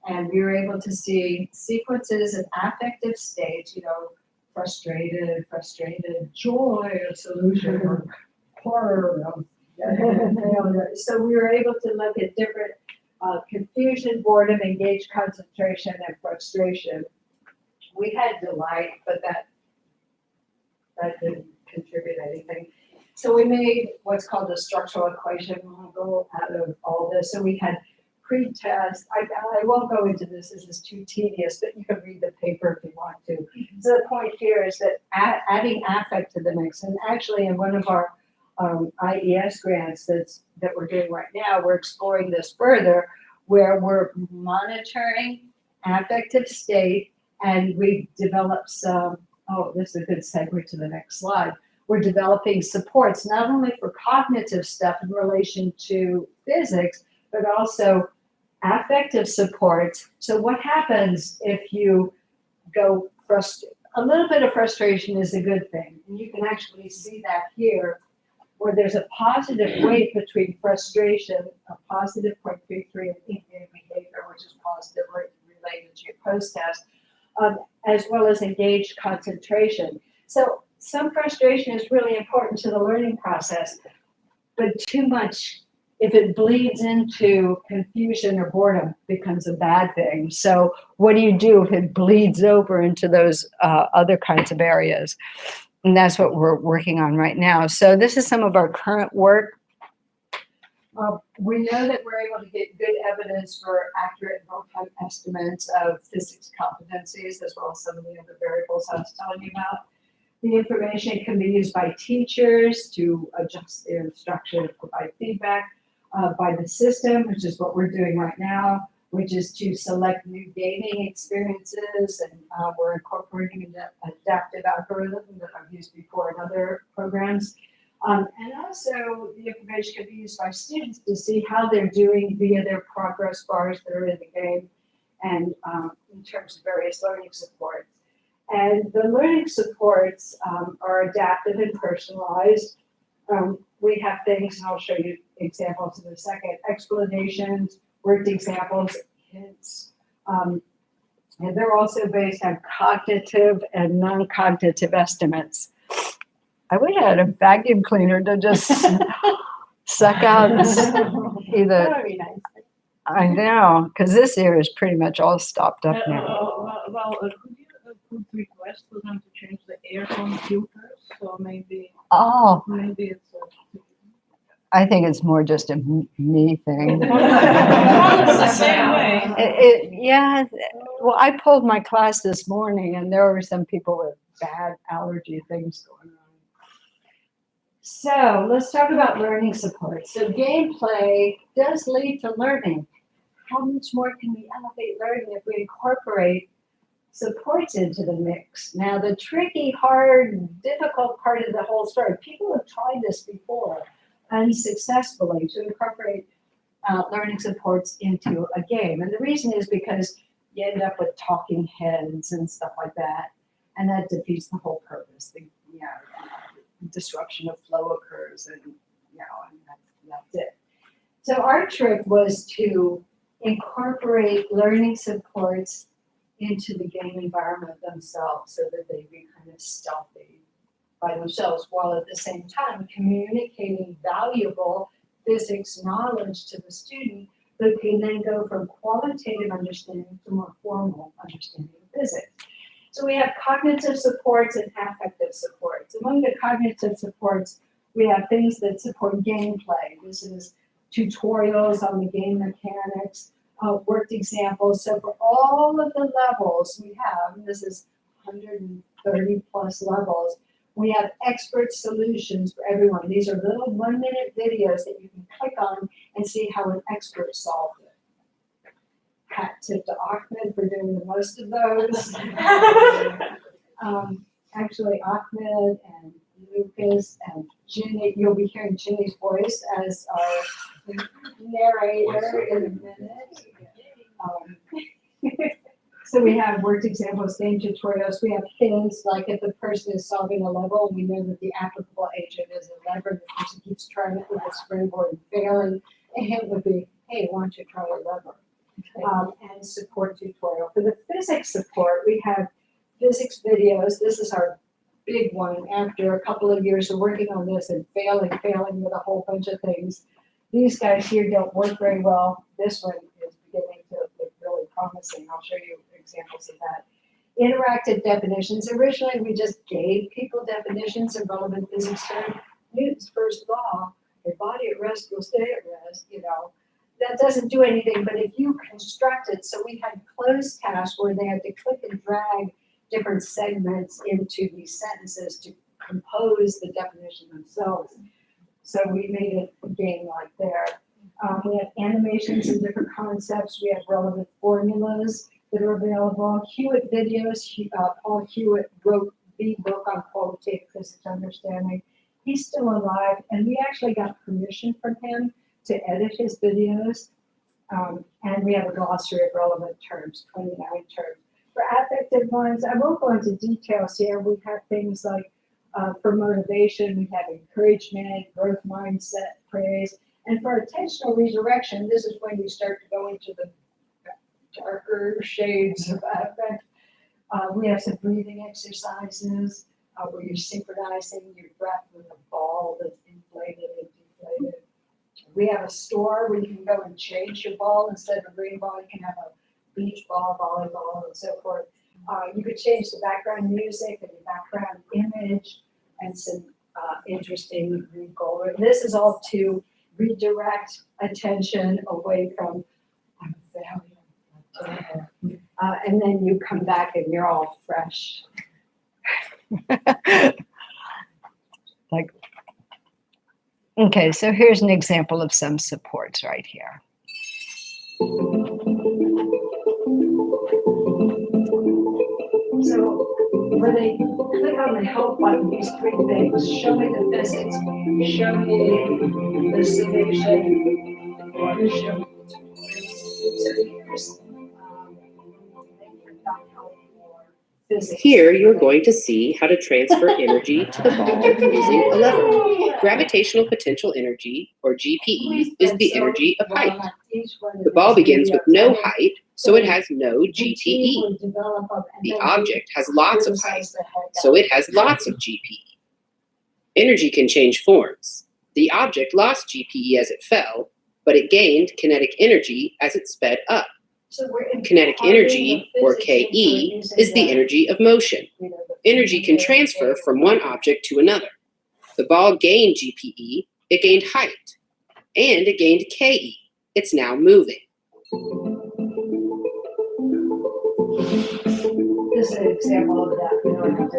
And we were able to see sequences of affective states, you know, frustrated, joy of solution, or horror of failure. So we were able to look at different confusion, boredom, engaged concentration, and frustration. We had delight, but that didn't contribute anything. So we made what's called a structural equation model out of all this. So we had pre-test. I won't go into this is too tedious, but you can read the paper if you want to. So the point here is that adding affect to the mix, and actually in one of our IES grants that we're doing right now, we're exploring this further, where we're monitoring affective state, and we developed some, this is a good segue to the next slide. We're developing supports, not only for cognitive stuff in relation to physics, but also affective supports. So what happens if you go a little bit of frustration is a good thing. And you can actually see that here, where there's a positive weight between frustration, a positive 0.33 of in-game behavior, which is positive related to your post-test, as well as engaged concentration. So some frustration is really important to the learning process, but too much, if it bleeds into confusion or boredom, becomes a bad thing. So what do you do if it bleeds over into those other kinds of areas? And that's what we're working on right now. So this is some of our current work. We know that we're able to get good evidence for accurate real-time estimates of physics competencies, as well as some of the other variables I was telling you about. The information can be used by teachers to adjust their instruction and provide feedback, by the system, which is what we're doing right now, which is to select new gaming experiences, and we're incorporating an adaptive algorithm that I've used before in other programs. And also the information can be used by students to see how they're doing via their progress bars that are in the game, and in terms of various learning supports. And the learning supports are adaptive and personalized. We have things, and I'll show you examples in a second, explanations, worked examples, hints. And they're also based on cognitive and non-cognitive estimates. I wish I had a vacuum cleaner to just suck out either. That would be nice. I know, because this ear is pretty much all stopped up now. Could request for them to change the earphone filters, so maybe Oh, it's I think it's more just a me thing. It's the same way. Yeah, well, I pulled my class this morning and there were some people with bad allergy things going on. So let's talk about learning support. So gameplay does lead to learning. How much more can we elevate learning if we incorporate supports into the mix? Now, the tricky, hard, difficult part of the whole story, people have tried this before unsuccessfully to incorporate learning supports into a game. And the reason is because you end up with talking heads and stuff like that. And that defeats the whole purpose. The disruption of flow occurs, and and that's it. So our trick was to incorporate learning supports into the game environment themselves so that they be kind of stealthy by themselves, while at the same time communicating valuable physics knowledge to the student who can then go from qualitative understanding to more formal understanding of physics. So we have cognitive supports and affective supports. Among the cognitive supports, we have things that support gameplay. This is tutorials on the game mechanics, worked examples. So for all of the levels we have, and this is 130 plus levels, we have expert solutions for everyone. These are little 1-minute videos that you can click on and see how an expert solved it. Hat tip to Ahmed for doing the most of those. Actually, Ahmed and Lucas and Ginny, you'll be hearing Ginny's voice as our narrator in a minute. So we have worked examples, game tutorials. We have hints, like if the person is solving a level, we know that the applicable agent is a lever. The person keeps trying it with a springboard and failing. A hint would be, hey, why don't you try a lever? And support tutorial. For the physics support, we have physics videos. This is our big one after a couple of years of working on this and failing with a whole bunch of things. These guys here don't work very well. This one is beginning to look really promising. I'll show you examples of that. Interactive definitions. Originally, we just gave people definitions of relevant physics terms. Newton's first law, a body at rest will stay at rest, That doesn't do anything, but if you construct it, so we had closed tasks where they had to click and drag different segments into these sentences to compose the definition themselves. So we made it a game like there. We have animations and different concepts. We have relevant formulas that are available. Hewitt videos. Paul Hewitt wrote the book on qualitative physics understanding. He's still alive, and we actually got permission from him to edit his videos. And we have a glossary of relevant terms, 29 terms. For affective ones, I won't go into details here. We have things like for motivation, we have encouragement, growth mindset, praise. And for attentional redirection, this is when you start to go into the darker shades of affect. We have some breathing exercises where you're synchronizing your breath with a ball that's inflated and deflated. We have a store where you can go and change your ball. Instead of a green ball, you can have a beach ball, volleyball, and so forth. You could change the background music and the background image and some interesting goal. This is all to redirect attention away from I'm a failure. And then you come back and you're all fresh. Okay, so here's an example of some supports right here. So when they click on the help button, these three things, show me the physics, show me the solution, or show me the tools. So here's physics. Here, you're going to see how to transfer energy to the ball using a lever. Gravitational potential energy, or GPE, is the energy of height. The ball begins with no height, so it has no GTE. The object has lots of height, so it has lots of GPE. Energy can change forms. The object lost GPE as it fell, but it gained kinetic energy as it sped up. Kinetic energy, or KE, is the energy of motion. Energy can transfer from one object to another. The ball gained GPE, it gained height, and it gained KE. It's now moving. This is an example of that. We don't have to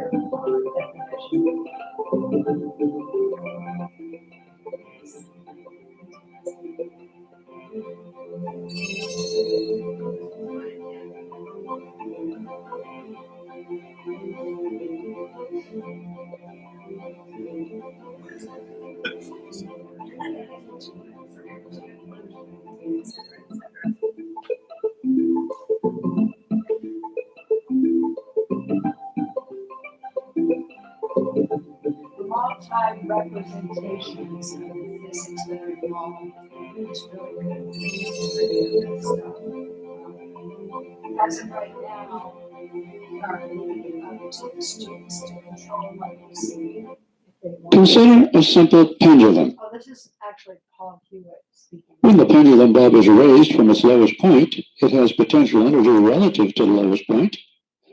multi-representations of the physics that are involved. It's really good stuff. As of right now, we are looking up to the students to control what we see. Consider a simple pendulum. Oh, this is actually Paul Hewitt speaking. When the pendulum bob is raised from its lowest point, it has potential energy relative to the lowest point,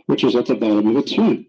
which is at the bottom of its swing.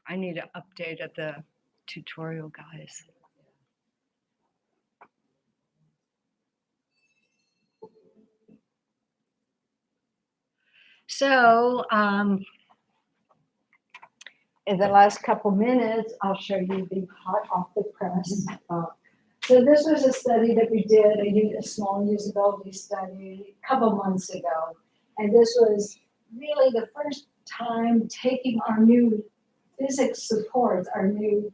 I need an update of the tutorial, guys. So, in the last couple minutes, I'll show you the hot off the press. So this was a study that we did, a small usability study a couple months ago. And this was really the first time taking our new physics supports, our new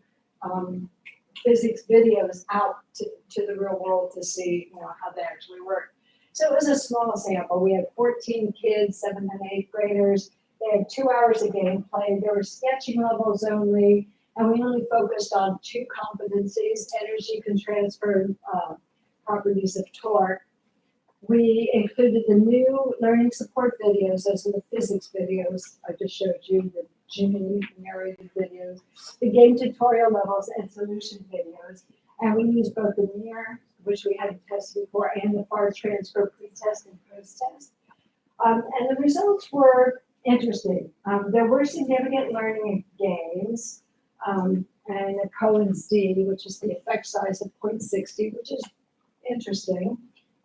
physics videos out to the real world to see how they actually work. So it was a small sample. We had 14 kids, 7th and 8th graders. They had 2 hours of gameplay. There were sketching levels only, and we only focused on 2 competencies: energy can transfer, properties of torque. We included the new learning support videos. Those are the physics videos I just showed you, the Jimmy narrated videos, the game tutorial levels and solution videos. And we use both the near, which we hadn't tested before, and the far transfer pre-test and post-test. And the results were interesting. There were significant learning gains, and a Cohen's D, which is the effect size of 0.60, which is interesting,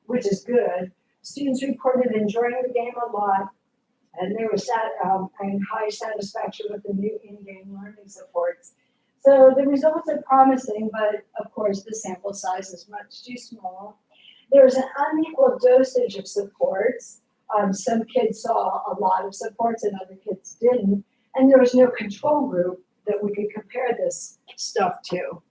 which is good. Students reported enjoying the game a lot, and they were and high satisfaction with the new in-game learning supports. So the results are promising, but of course the sample size is much too small. There was an unequal dosage of supports. Some kids saw a lot of supports and other kids didn't, and there was no control group that we could compare this stuff to.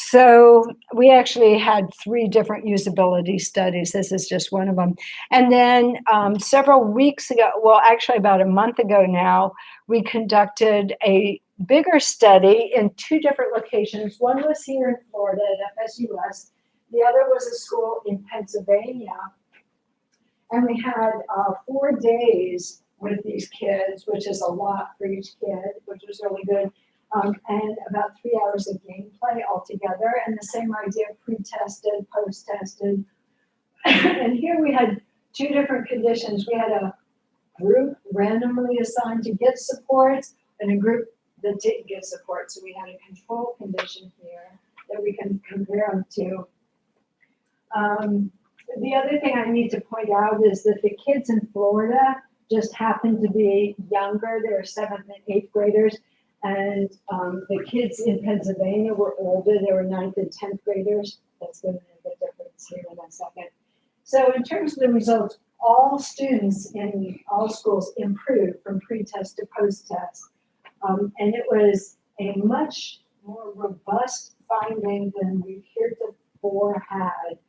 So we actually had 3 different usability studies. This is just one of them. And then several weeks ago, well, actually about a month ago now, we conducted a bigger study in 2 different locations. One was here in Florida at FSUS. The other was a school in Pennsylvania. And we had 4 days with these kids, which is a lot for each kid, which was really good. And about 3 hours of gameplay altogether, and the same idea, pre-tested, post-tested. And here we had 2 different conditions. We had a group randomly assigned to get supports, and a group that didn't get support. So we had a control condition here that we can compare them to. The other thing I need to point out is that the kids in Florida just happened to be younger. They were 7th and 8th graders. And the kids in Pennsylvania were older. They were 9th and 10th graders. That's going to make a difference here in a second. So in terms of the results, all students in all schools improved from pre-test to post-test. And it was a much more robust finding than we've heretofore had.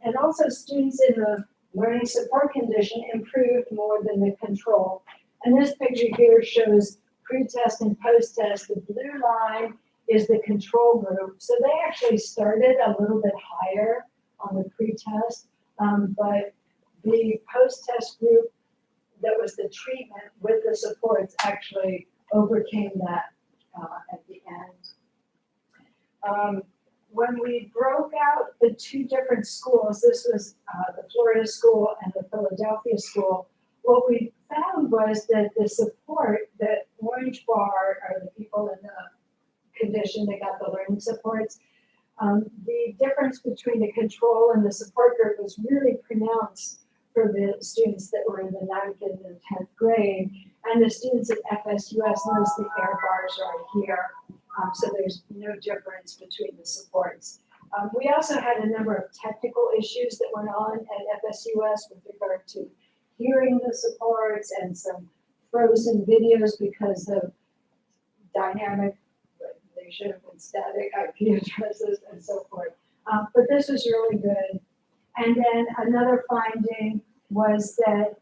And also students in the learning support condition improved more than the control. And this picture here shows pre-test and post-test. The blue line is the control group. So they actually started a little bit higher on the pre-test, but the post-test group that was the treatment with the supports actually overcame that at the end. When we broke out the 2 different schools, this was the Florida school and the Philadelphia school, what we found was that the support, that orange bar are the people in the condition that got the learning supports. The difference between the control and the support group was really pronounced for the students that were in the 9th and the 10th grade. And the students at FSUS, notice the air bars right here. So there's no difference between the supports. We also had a number of technical issues that went on at FSUS with regard to hearing the supports and some frozen videos because of dynamic, they should have been static IP addresses and so forth. But this was really good. And then another finding was that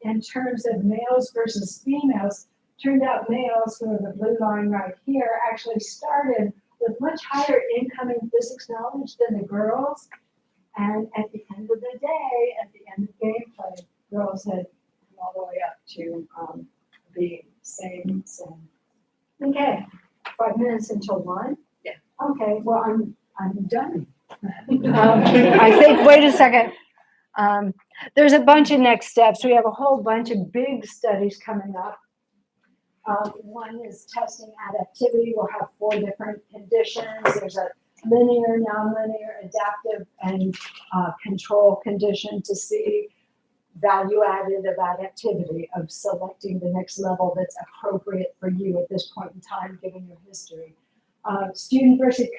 in terms of males versus females, turned out males, who are the blue line right here, actually started with much higher incoming physics knowledge than the girls. And at the end of the day, at the end of gameplay, girls had come all the way up to the same. Okay, 5 minutes until 1? Yeah. Okay, well, I'm done. I think, wait a second. There's a bunch of next steps. We have a whole bunch of big studies coming up. One is testing adaptivity. We'll have 4 different conditions. There's a linear, nonlinear, adaptive, and control condition to see value added of adaptivity, of selecting the next level that's appropriate for you at this point in time, given your history. Student versus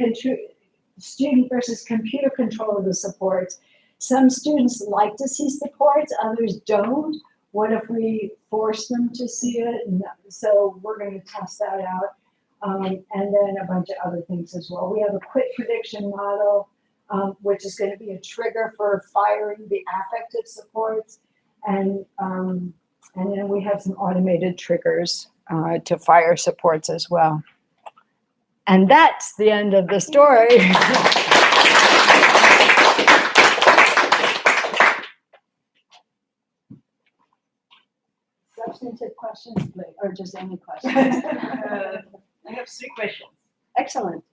computer control of the supports. Some students like to see supports, others don't. What if we force them to see it? And so we're going to test that out. And then a bunch of other things as well. We have a quick prediction model, which is going to be a trigger for firing the affective supports. And then we have some automated triggers to fire supports as well. And that's the end of the story. Substantive questions, or just any questions? I have 3 questions. Excellent.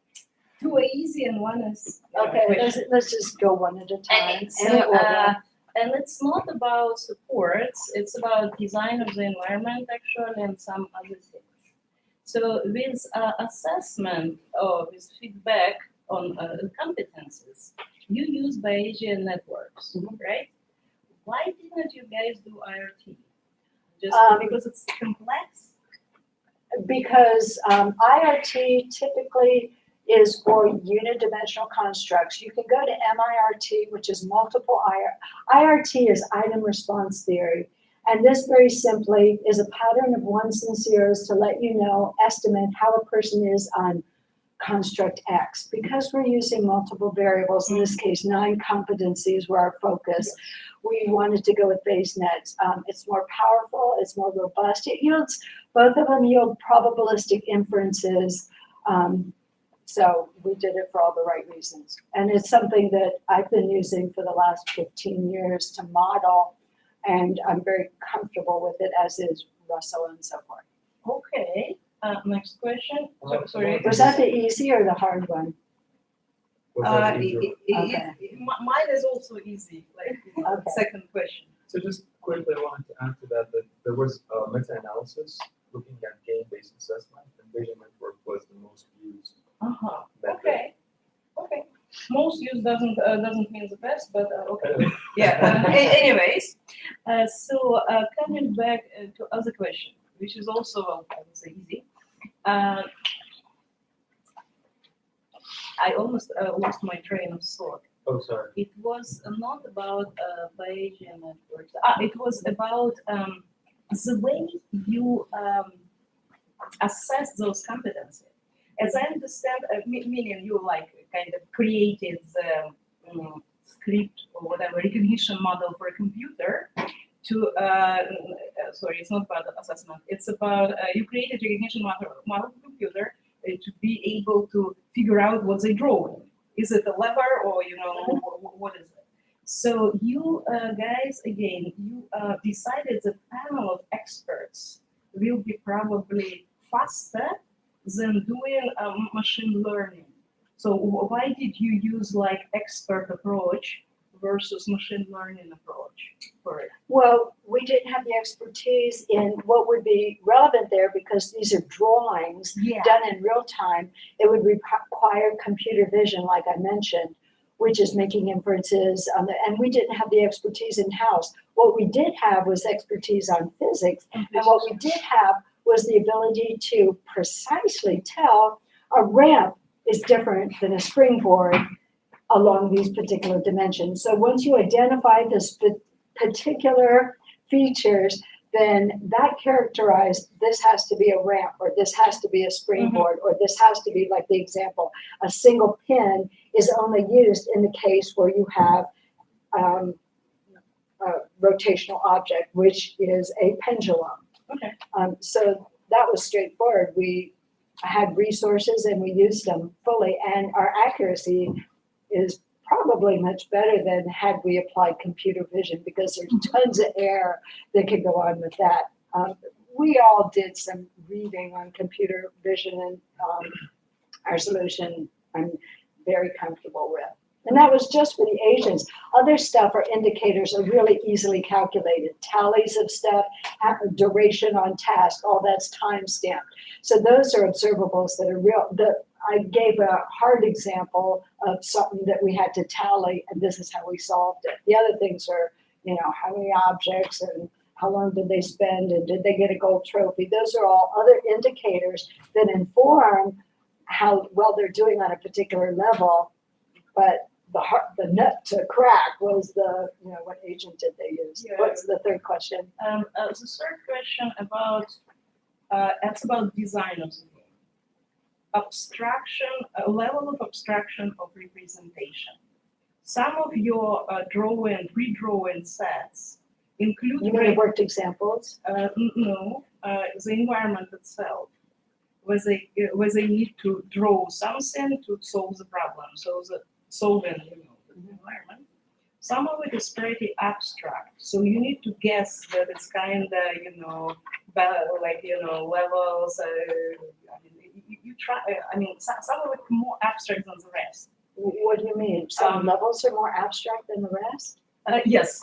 two are easy and one is. Okay, question. let's just go one at a time. And it's, Any order. and it's not about supports, it's about design of the environment actually and some other things. So with assessment or with feedback on competences, you use Bayesian networks, right? Why didn't you guys do IRT? Just because it's complex? Because IRT typically is for unidimensional constructs. You can go to MIRT, which is multiple IRT is item response theory. And this very simply is a pattern of ones and zeros to let you know, estimate how a person is on construct X. Because we're using multiple variables, in this case, 9 competencies were our focus. We wanted to go with BaseNet. It's more powerful, it's more robust. It yields, both of them yield probabilistic inferences. So we did it for all the right reasons. And it's something that I've been using for the last 15 years to model, and I'm very comfortable with it, as is Russell and so forth. Okay, next question. Sorry. Was that the easy or the hard one? Okay. Mine is also easy, like Okay. second question. So just quickly, I wanted to add to that there was a meta-analysis looking at game-based assessment, and Bayesian network was the most used method. Okay, okay. Most use doesn't mean the best, but okay. Yeah. Anyways, so coming back to other question, which is also I would say easy. I almost lost my train of thought. Oh, sorry. It was not about Bayesian networks. It was about the way you assess those competencies. As I understand, meaning you like kind of created the script or whatever recognition model for a computer to, sorry, it's not about assessment. It's about you created recognition model for computer to be able to figure out what they draw. Is it a lever or, you know, what is it? So you guys, again, you decided the panel of experts will be probably faster than doing machine learning. So why did you use like expert approach versus machine learning approach for it? Well, we didn't have the expertise in what would be relevant there, because these are drawings done in real time. It would require computer vision, like I mentioned, which is making inferences on and we didn't have the expertise in-house. What we did have was expertise on physics, and what we did have was the ability to precisely tell a ramp is different than a springboard along these particular dimensions. So once you identify this particular features, then that characterized this has to be a ramp, or this has to be a springboard, or this has to be, like the example, a single pin is only used in the case where you have a rotational object, which is a pendulum. Okay. So that was straightforward. We had resources and we used them fully, and our accuracy is probably much better than had we applied computer vision, because there's tons of error that could go on with that. We all did some reading on computer vision, and our solution I'm very comfortable with. And that was just for the agents. Other stuff or indicators are really easily calculated. Tallies of stuff, duration on task, all that's time stamped. So those are observables that are real. I gave a hard example of something that we had to tally, and this is how we solved it. The other things are, you know, how many objects and how long did they spend and did they get a gold trophy? Those are all other indicators that inform how well they're doing on a particular level. But the nut to crack was the, you know, what agent did they use? Yeah. What's the third question? The third question about, it's about design of the game. Abstraction, a level of abstraction of representation. Some of your redrawing sets include You mean worked examples? no, the environment itself, where they need to draw something to solve the problem. So the solving, you know, the environment. Some of it is pretty abstract, so you need to guess that it's kind of, you know, like, you know, levels. I mean, you try, some of it more abstract than the rest. What do you mean? Some levels are more abstract than the rest? Yes.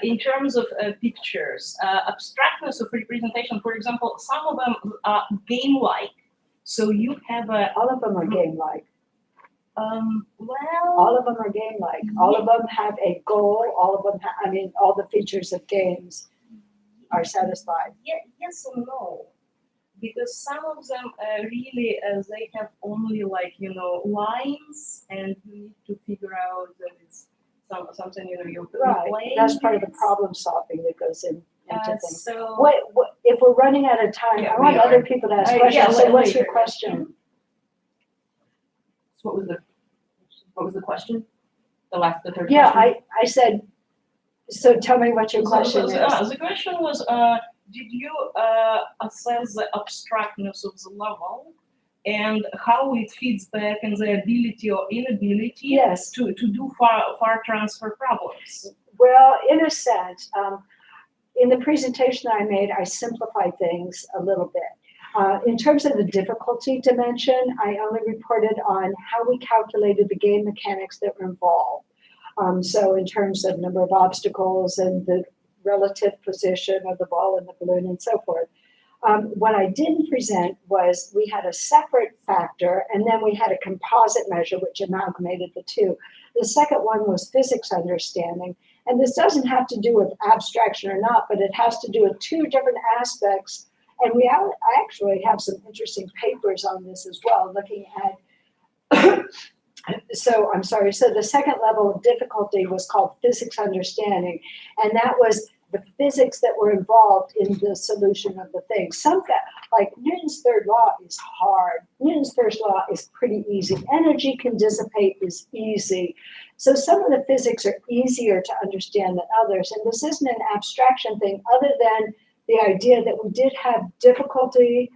In terms of pictures, abstractness of representation, for example, some of them are game-like. So you have All of them are game-like. Well. All of them are game-like. All of them have a goal. All of them, all the features of games are satisfied. Yes and no. Because some of them really, they have only lines, and you need to figure out that it's something, you're Right. playing. That's part of the problem solving that goes into things. So. What, if we're running out of time, Yeah, I want we are. other people to ask Yeah, questions. So what's later. your question? So what was the question? The third Yeah, question? I said, so tell me what your question is. The question was, did you assess the abstractness of the level and how it fits back in the ability or inability Yes. to do far transfer problems? Well, in a sense, in the presentation I made, I simplified things a little bit. In terms of the difficulty dimension, I only reported on how we calculated the game mechanics that were involved. So in terms of number of obstacles and the relative position of the ball and the balloon and so forth. What I didn't present was we had a separate factor, and then we had a composite measure which amalgamated the two. The second one was physics understanding. And this doesn't have to do with abstraction or not, but it has to do with two different aspects. And I actually have some interesting papers on this as well, looking at, so the second level of difficulty was called physics understanding. And that was the physics that were involved in the solution of the thing. Like Newton's third law is hard. Newton's first law is pretty easy. Energy can dissipate is easy. So some of the physics are easier to understand than others. And this isn't an abstraction thing other than the idea that we did have difficulty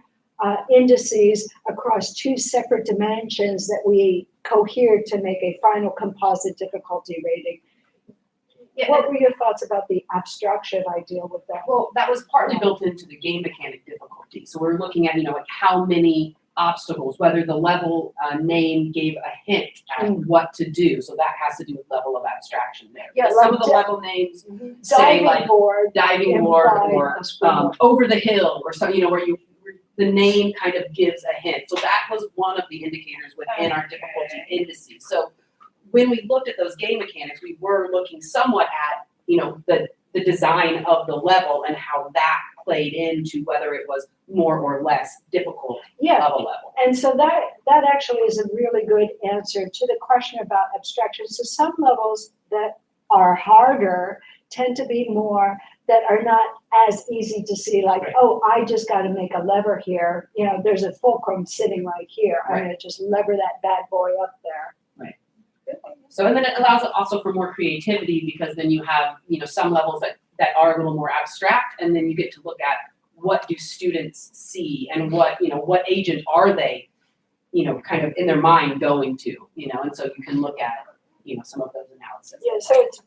indices across two separate dimensions that we cohered to make a final composite difficulty rating. Yeah, What were your thoughts about the abstraction idea with that? well, that was partly built into the game mechanic difficulty. So we're looking at, like how many obstacles, whether the level name gave a hint at what to do. So that has to do with level of abstraction there. Yeah, Because some like of the level names say diving like board, diving board implied or a swimmer. over the hill or something, where the name kind of gives a hint. So that was one of the indicators within our difficulty indices. So when we looked at those game mechanics, we were looking somewhat at, the design of the level and how that played into whether it was more or less difficult Yeah. of a level. And so that actually is a really good answer to the question about abstraction. So some levels that are harder tend to be more that are not as easy to see, like, Right. oh, I just got to make a lever here. There's a fulcrum sitting right here. I'm Right. going to just lever that bad boy up there. So, and then it allows also for more creativity because then you have, some levels that are a little more abstract, and then you get to look at what do students see and what agent are they, kind of in their mind going to, and so you can look at, some of those analysis. Yeah, so it's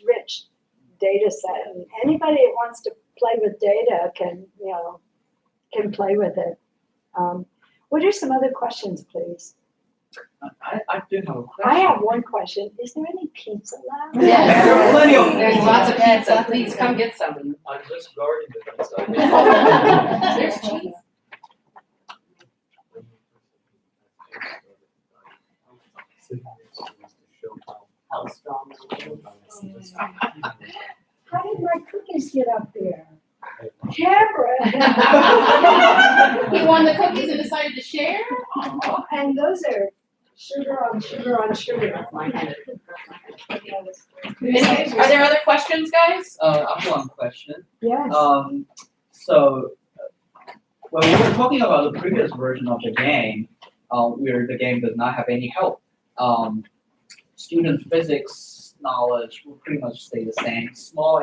rich data set. And anybody that wants to play with data can play with it. What are some other questions, please? I do have a question. I have one question. Is there any pizza left? Yes. There are plenty of There's pizza. lots of pizza. Please come get some. I'm just guarding the pizza. There's cheese. How strong. How did my cookies get up there? Camera. You won the cookies and decided to share? And those are sugar on sugar on sugar. That's my kind of. Are there other questions, guys? I have one question. Yes. So when we were talking about the previous version of the game, where the game does not have any help, student physics knowledge will pretty much stay the same, small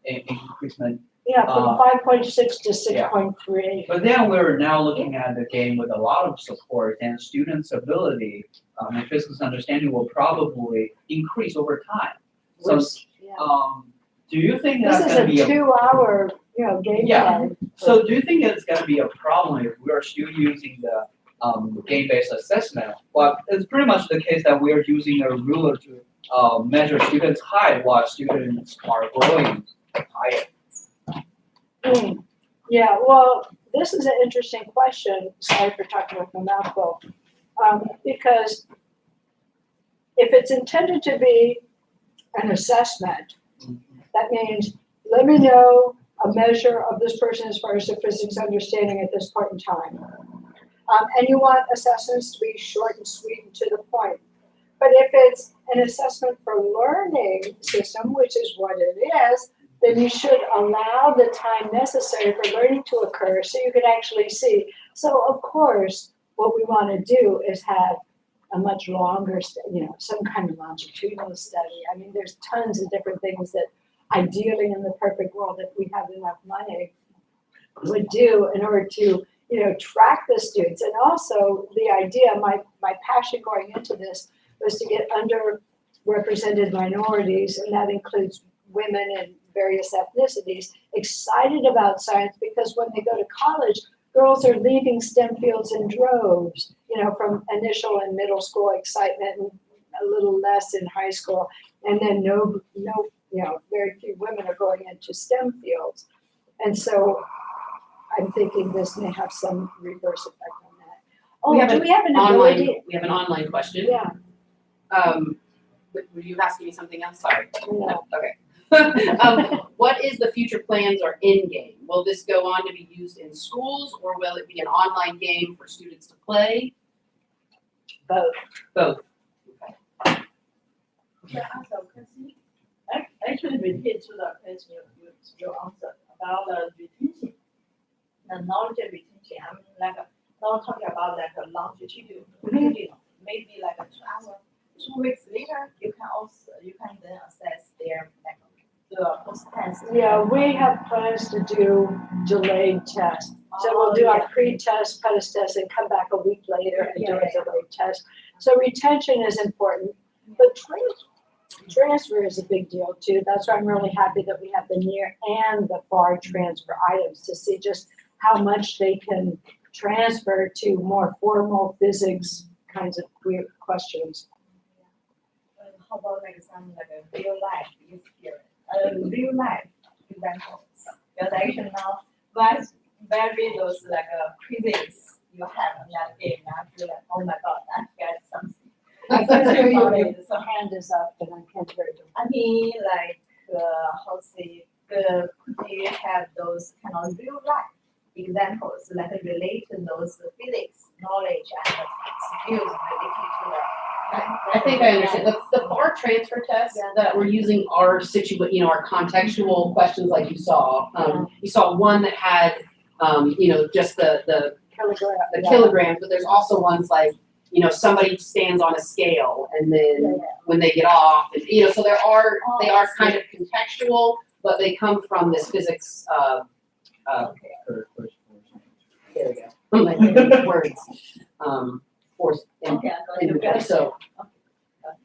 increasement. Yeah, from 5.6 to 6.3. But then we're now looking at the game with a lot of support, and students' ability and physics understanding will probably increase over time. So, Yeah. Do you think This that's is gonna a be a 2-hour, game Yeah. plan. So do you think it's gonna be a problem if we are still using the game-based assessment? Well, it's pretty much the case that we are using a ruler to measure students' height while students are growing higher. Yeah, well, this is an interesting question. Sorry for talking with my mouth full. Because if it's intended to be an assessment, that means, let me know a measure of this person as far as the physics understanding at this point in time. And you want assessments to be short and sweet and to the point. But if it's an assessment for learning system, which is what it is, then you should allow the time necessary for learning to occur so you can actually see. So of course, what we want to do is have a much longer, some kind of longitudinal study. I mean, there's tons of different things that ideally in the perfect world, if we have enough money, would do in order to, track the students. And also the idea, my passion going into this was to get underrepresented minorities, and that includes women and various ethnicities, excited about science, because when they go to college, girls are leaving STEM fields in droves, from initial and middle school excitement and a little less in high school. And then very few women are going into STEM fields. And so I'm thinking this may have some reverse effect on that. Oh, do we have an ability? We have an online question. Yeah, Were you asking me something else? Sorry. no. Okay. What is the future plans or end game? Will this go on to be used in schools, or will it be an online game for students to play? Both. Both. Actually, related to the question you answered about the retention, the knowledge retention. I mean, not talking about longitudinal, maybe 2 hours, 2 weeks later, you can then assess their the post-test. Yeah, we have plans to do delayed tests. So we'll do our pre-test, post-test, and come back a week later and do a delayed test. So retention is important, but transfer is a big deal too. That's why I'm really happy that we have the near and the far transfer items to see just how much they can transfer to more formal physics kinds of weird questions. How about some real life experience, real life examples? Because actually now, very those quizzes you have in that game, I feel like, oh my god, I get something. So hand is up and I can't hear you. I mean, could you have those kind of real life examples, relate to those physics knowledge and skills related to the. I think I understand. The bar transfer test that we're using are our contextual questions like you saw. You saw one that had, just the kilograms, but there's also ones like, somebody stands on a scale and then when they get off, and, so they are kind of contextual, but they come from this physics, there we go. My favorite words. Force in, so.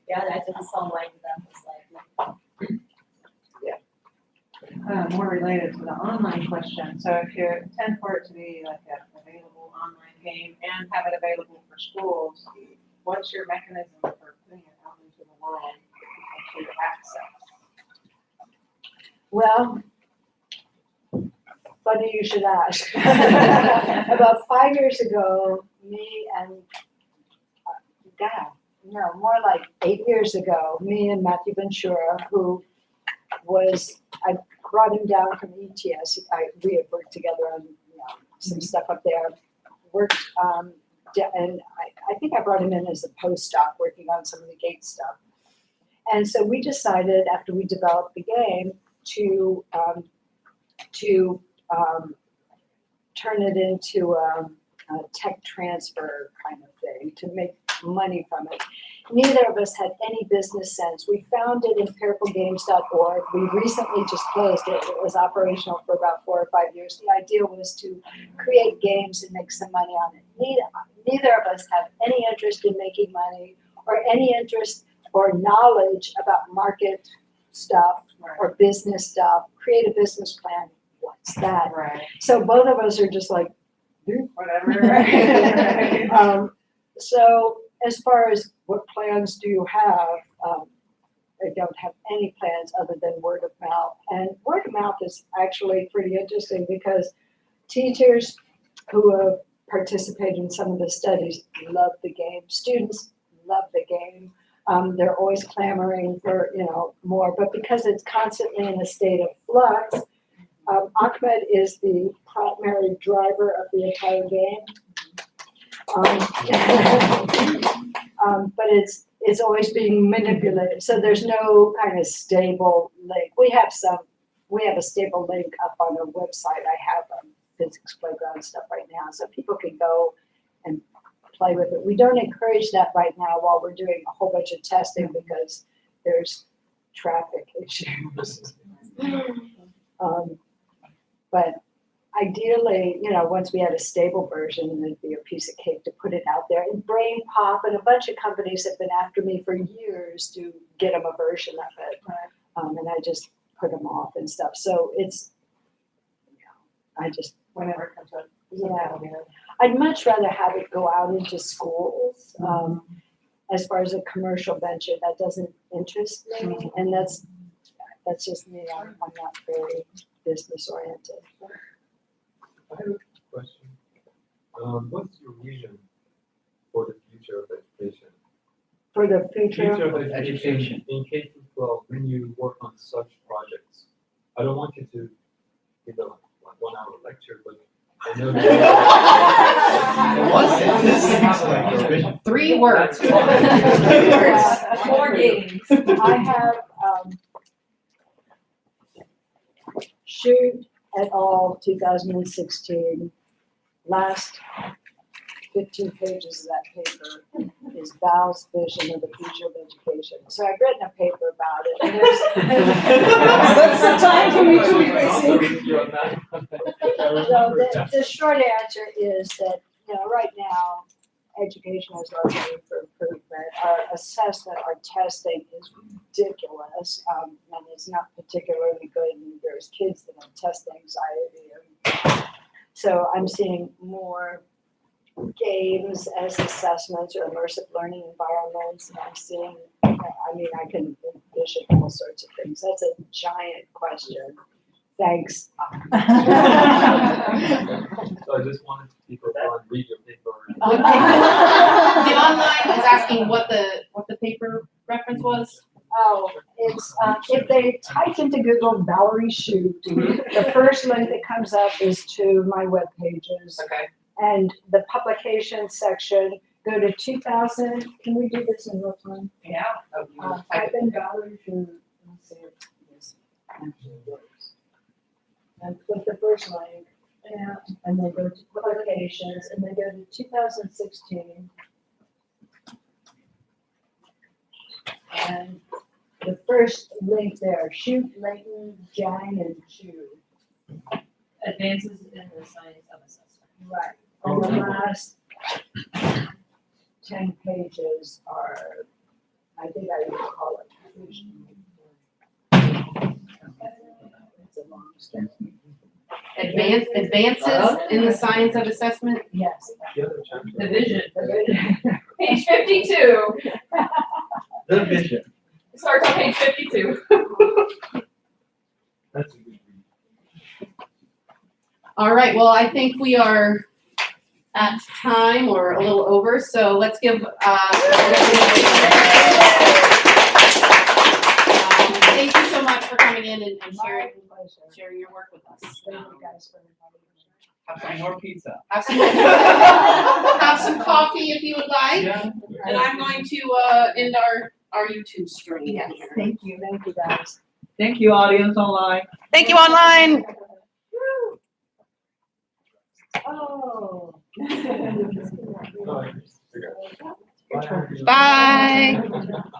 Yeah, that just sound like More related to the online question. So if you intend for it to be an available online game and have it available for schools, what's your mechanism for putting it out into the world to access? Well, funny you should ask. About 5 years ago, me and, more like 8 years ago, me and Matthew Ventura, who I brought him down from ETS. We had worked together on some stuff up there. And I think I brought him in as a postdoc working on some of the gate stuff. And so we decided after we developed the game to turn it into a tech transfer kind of thing to make money from it. Neither of us had any business sense. We founded empiricalgames.org. We recently just closed it. It was operational for about 4 or 5 years. The idea was to create games and make some money on it. Neither of us have any interest in making money or any interest or knowledge about market stuff or business stuff. Create a business plan. What's that? Right. So both of us are just like, Whatever. so as far as what plans do you have? I don't have any plans other than word of mouth. And word of mouth is actually pretty interesting because teachers who have participated in some of the studies love the game. Students love the game. They're always clamoring for, more, but because it's constantly in a state of flux, Ahmed is the primary driver of the entire game. But it's always being manipulated. So there's no kind of stable link. We have a stable link up on our website. I have physics playground stuff right now, so people can go and play with it. We don't encourage that right now while we're doing a whole bunch of testing because there's traffic issues. But ideally, once we had a stable version, it'd be a piece of cake to put it out there. And Brain Pop and a bunch of companies have been after me for years to get them a version of it. And I just put them off and stuff. So it's, I just, Whenever it comes up. yeah. I'd much rather have it go out into schools. As far as a commercial venture, that doesn't interest me. And that's just me. I'm not very business oriented. I have a question. What's your vision for the future of education? For the future of education in K through 12 when you work on such projects? I don't want you to give a 1 hour lecture, but I know that. 3 words. 3 words. 4 games. I have Shute et al. 2016. Last 15 pages of that paper is Val's vision of the future of education. So I've written a paper about it. And there's some time for me to So the short answer is that, right now, education is largely for improvement. Our assessment, our testing is ridiculous, and it's not particularly good. And there's kids that have test anxiety. So I'm seeing more games as assessments or immersive learning environments. And I'm seeing, I can envision all sorts of things. That's a giant question. Thanks. So I just wanted people to read your paper. The online is asking what the paper reference was. Oh, it's if they type into Google Valerie Shute, the first link that comes up is to my web pages. Okay. And the publication section, go to 2000. Can we do this in real time? Yeah. Type in Valerie Shute. Let's see if this actually works. And click the first link, and then go to publications, and then go to 2016. And the first link there, Shute, Layton, Jang, and Chu. Advances in the science of assessment. Right. And the last 10 pages are, I think I would call it conclusion. It's a long step. Advances in the science of assessment. Yes. The vision. Page 52. The vision. It starts on page 52. That's a good read. All right, well, I think we are at time or a little over, so let's give thank you so much for coming in and sharing your work with us. Thank you guys for inviting me. Have some more pizza. Have some coffee if you would like. Yeah. And I'm going to end our YouTube stream. Yes, thank you guys. Thank you, audience online. Thank you online. Oh. Bye. Bye.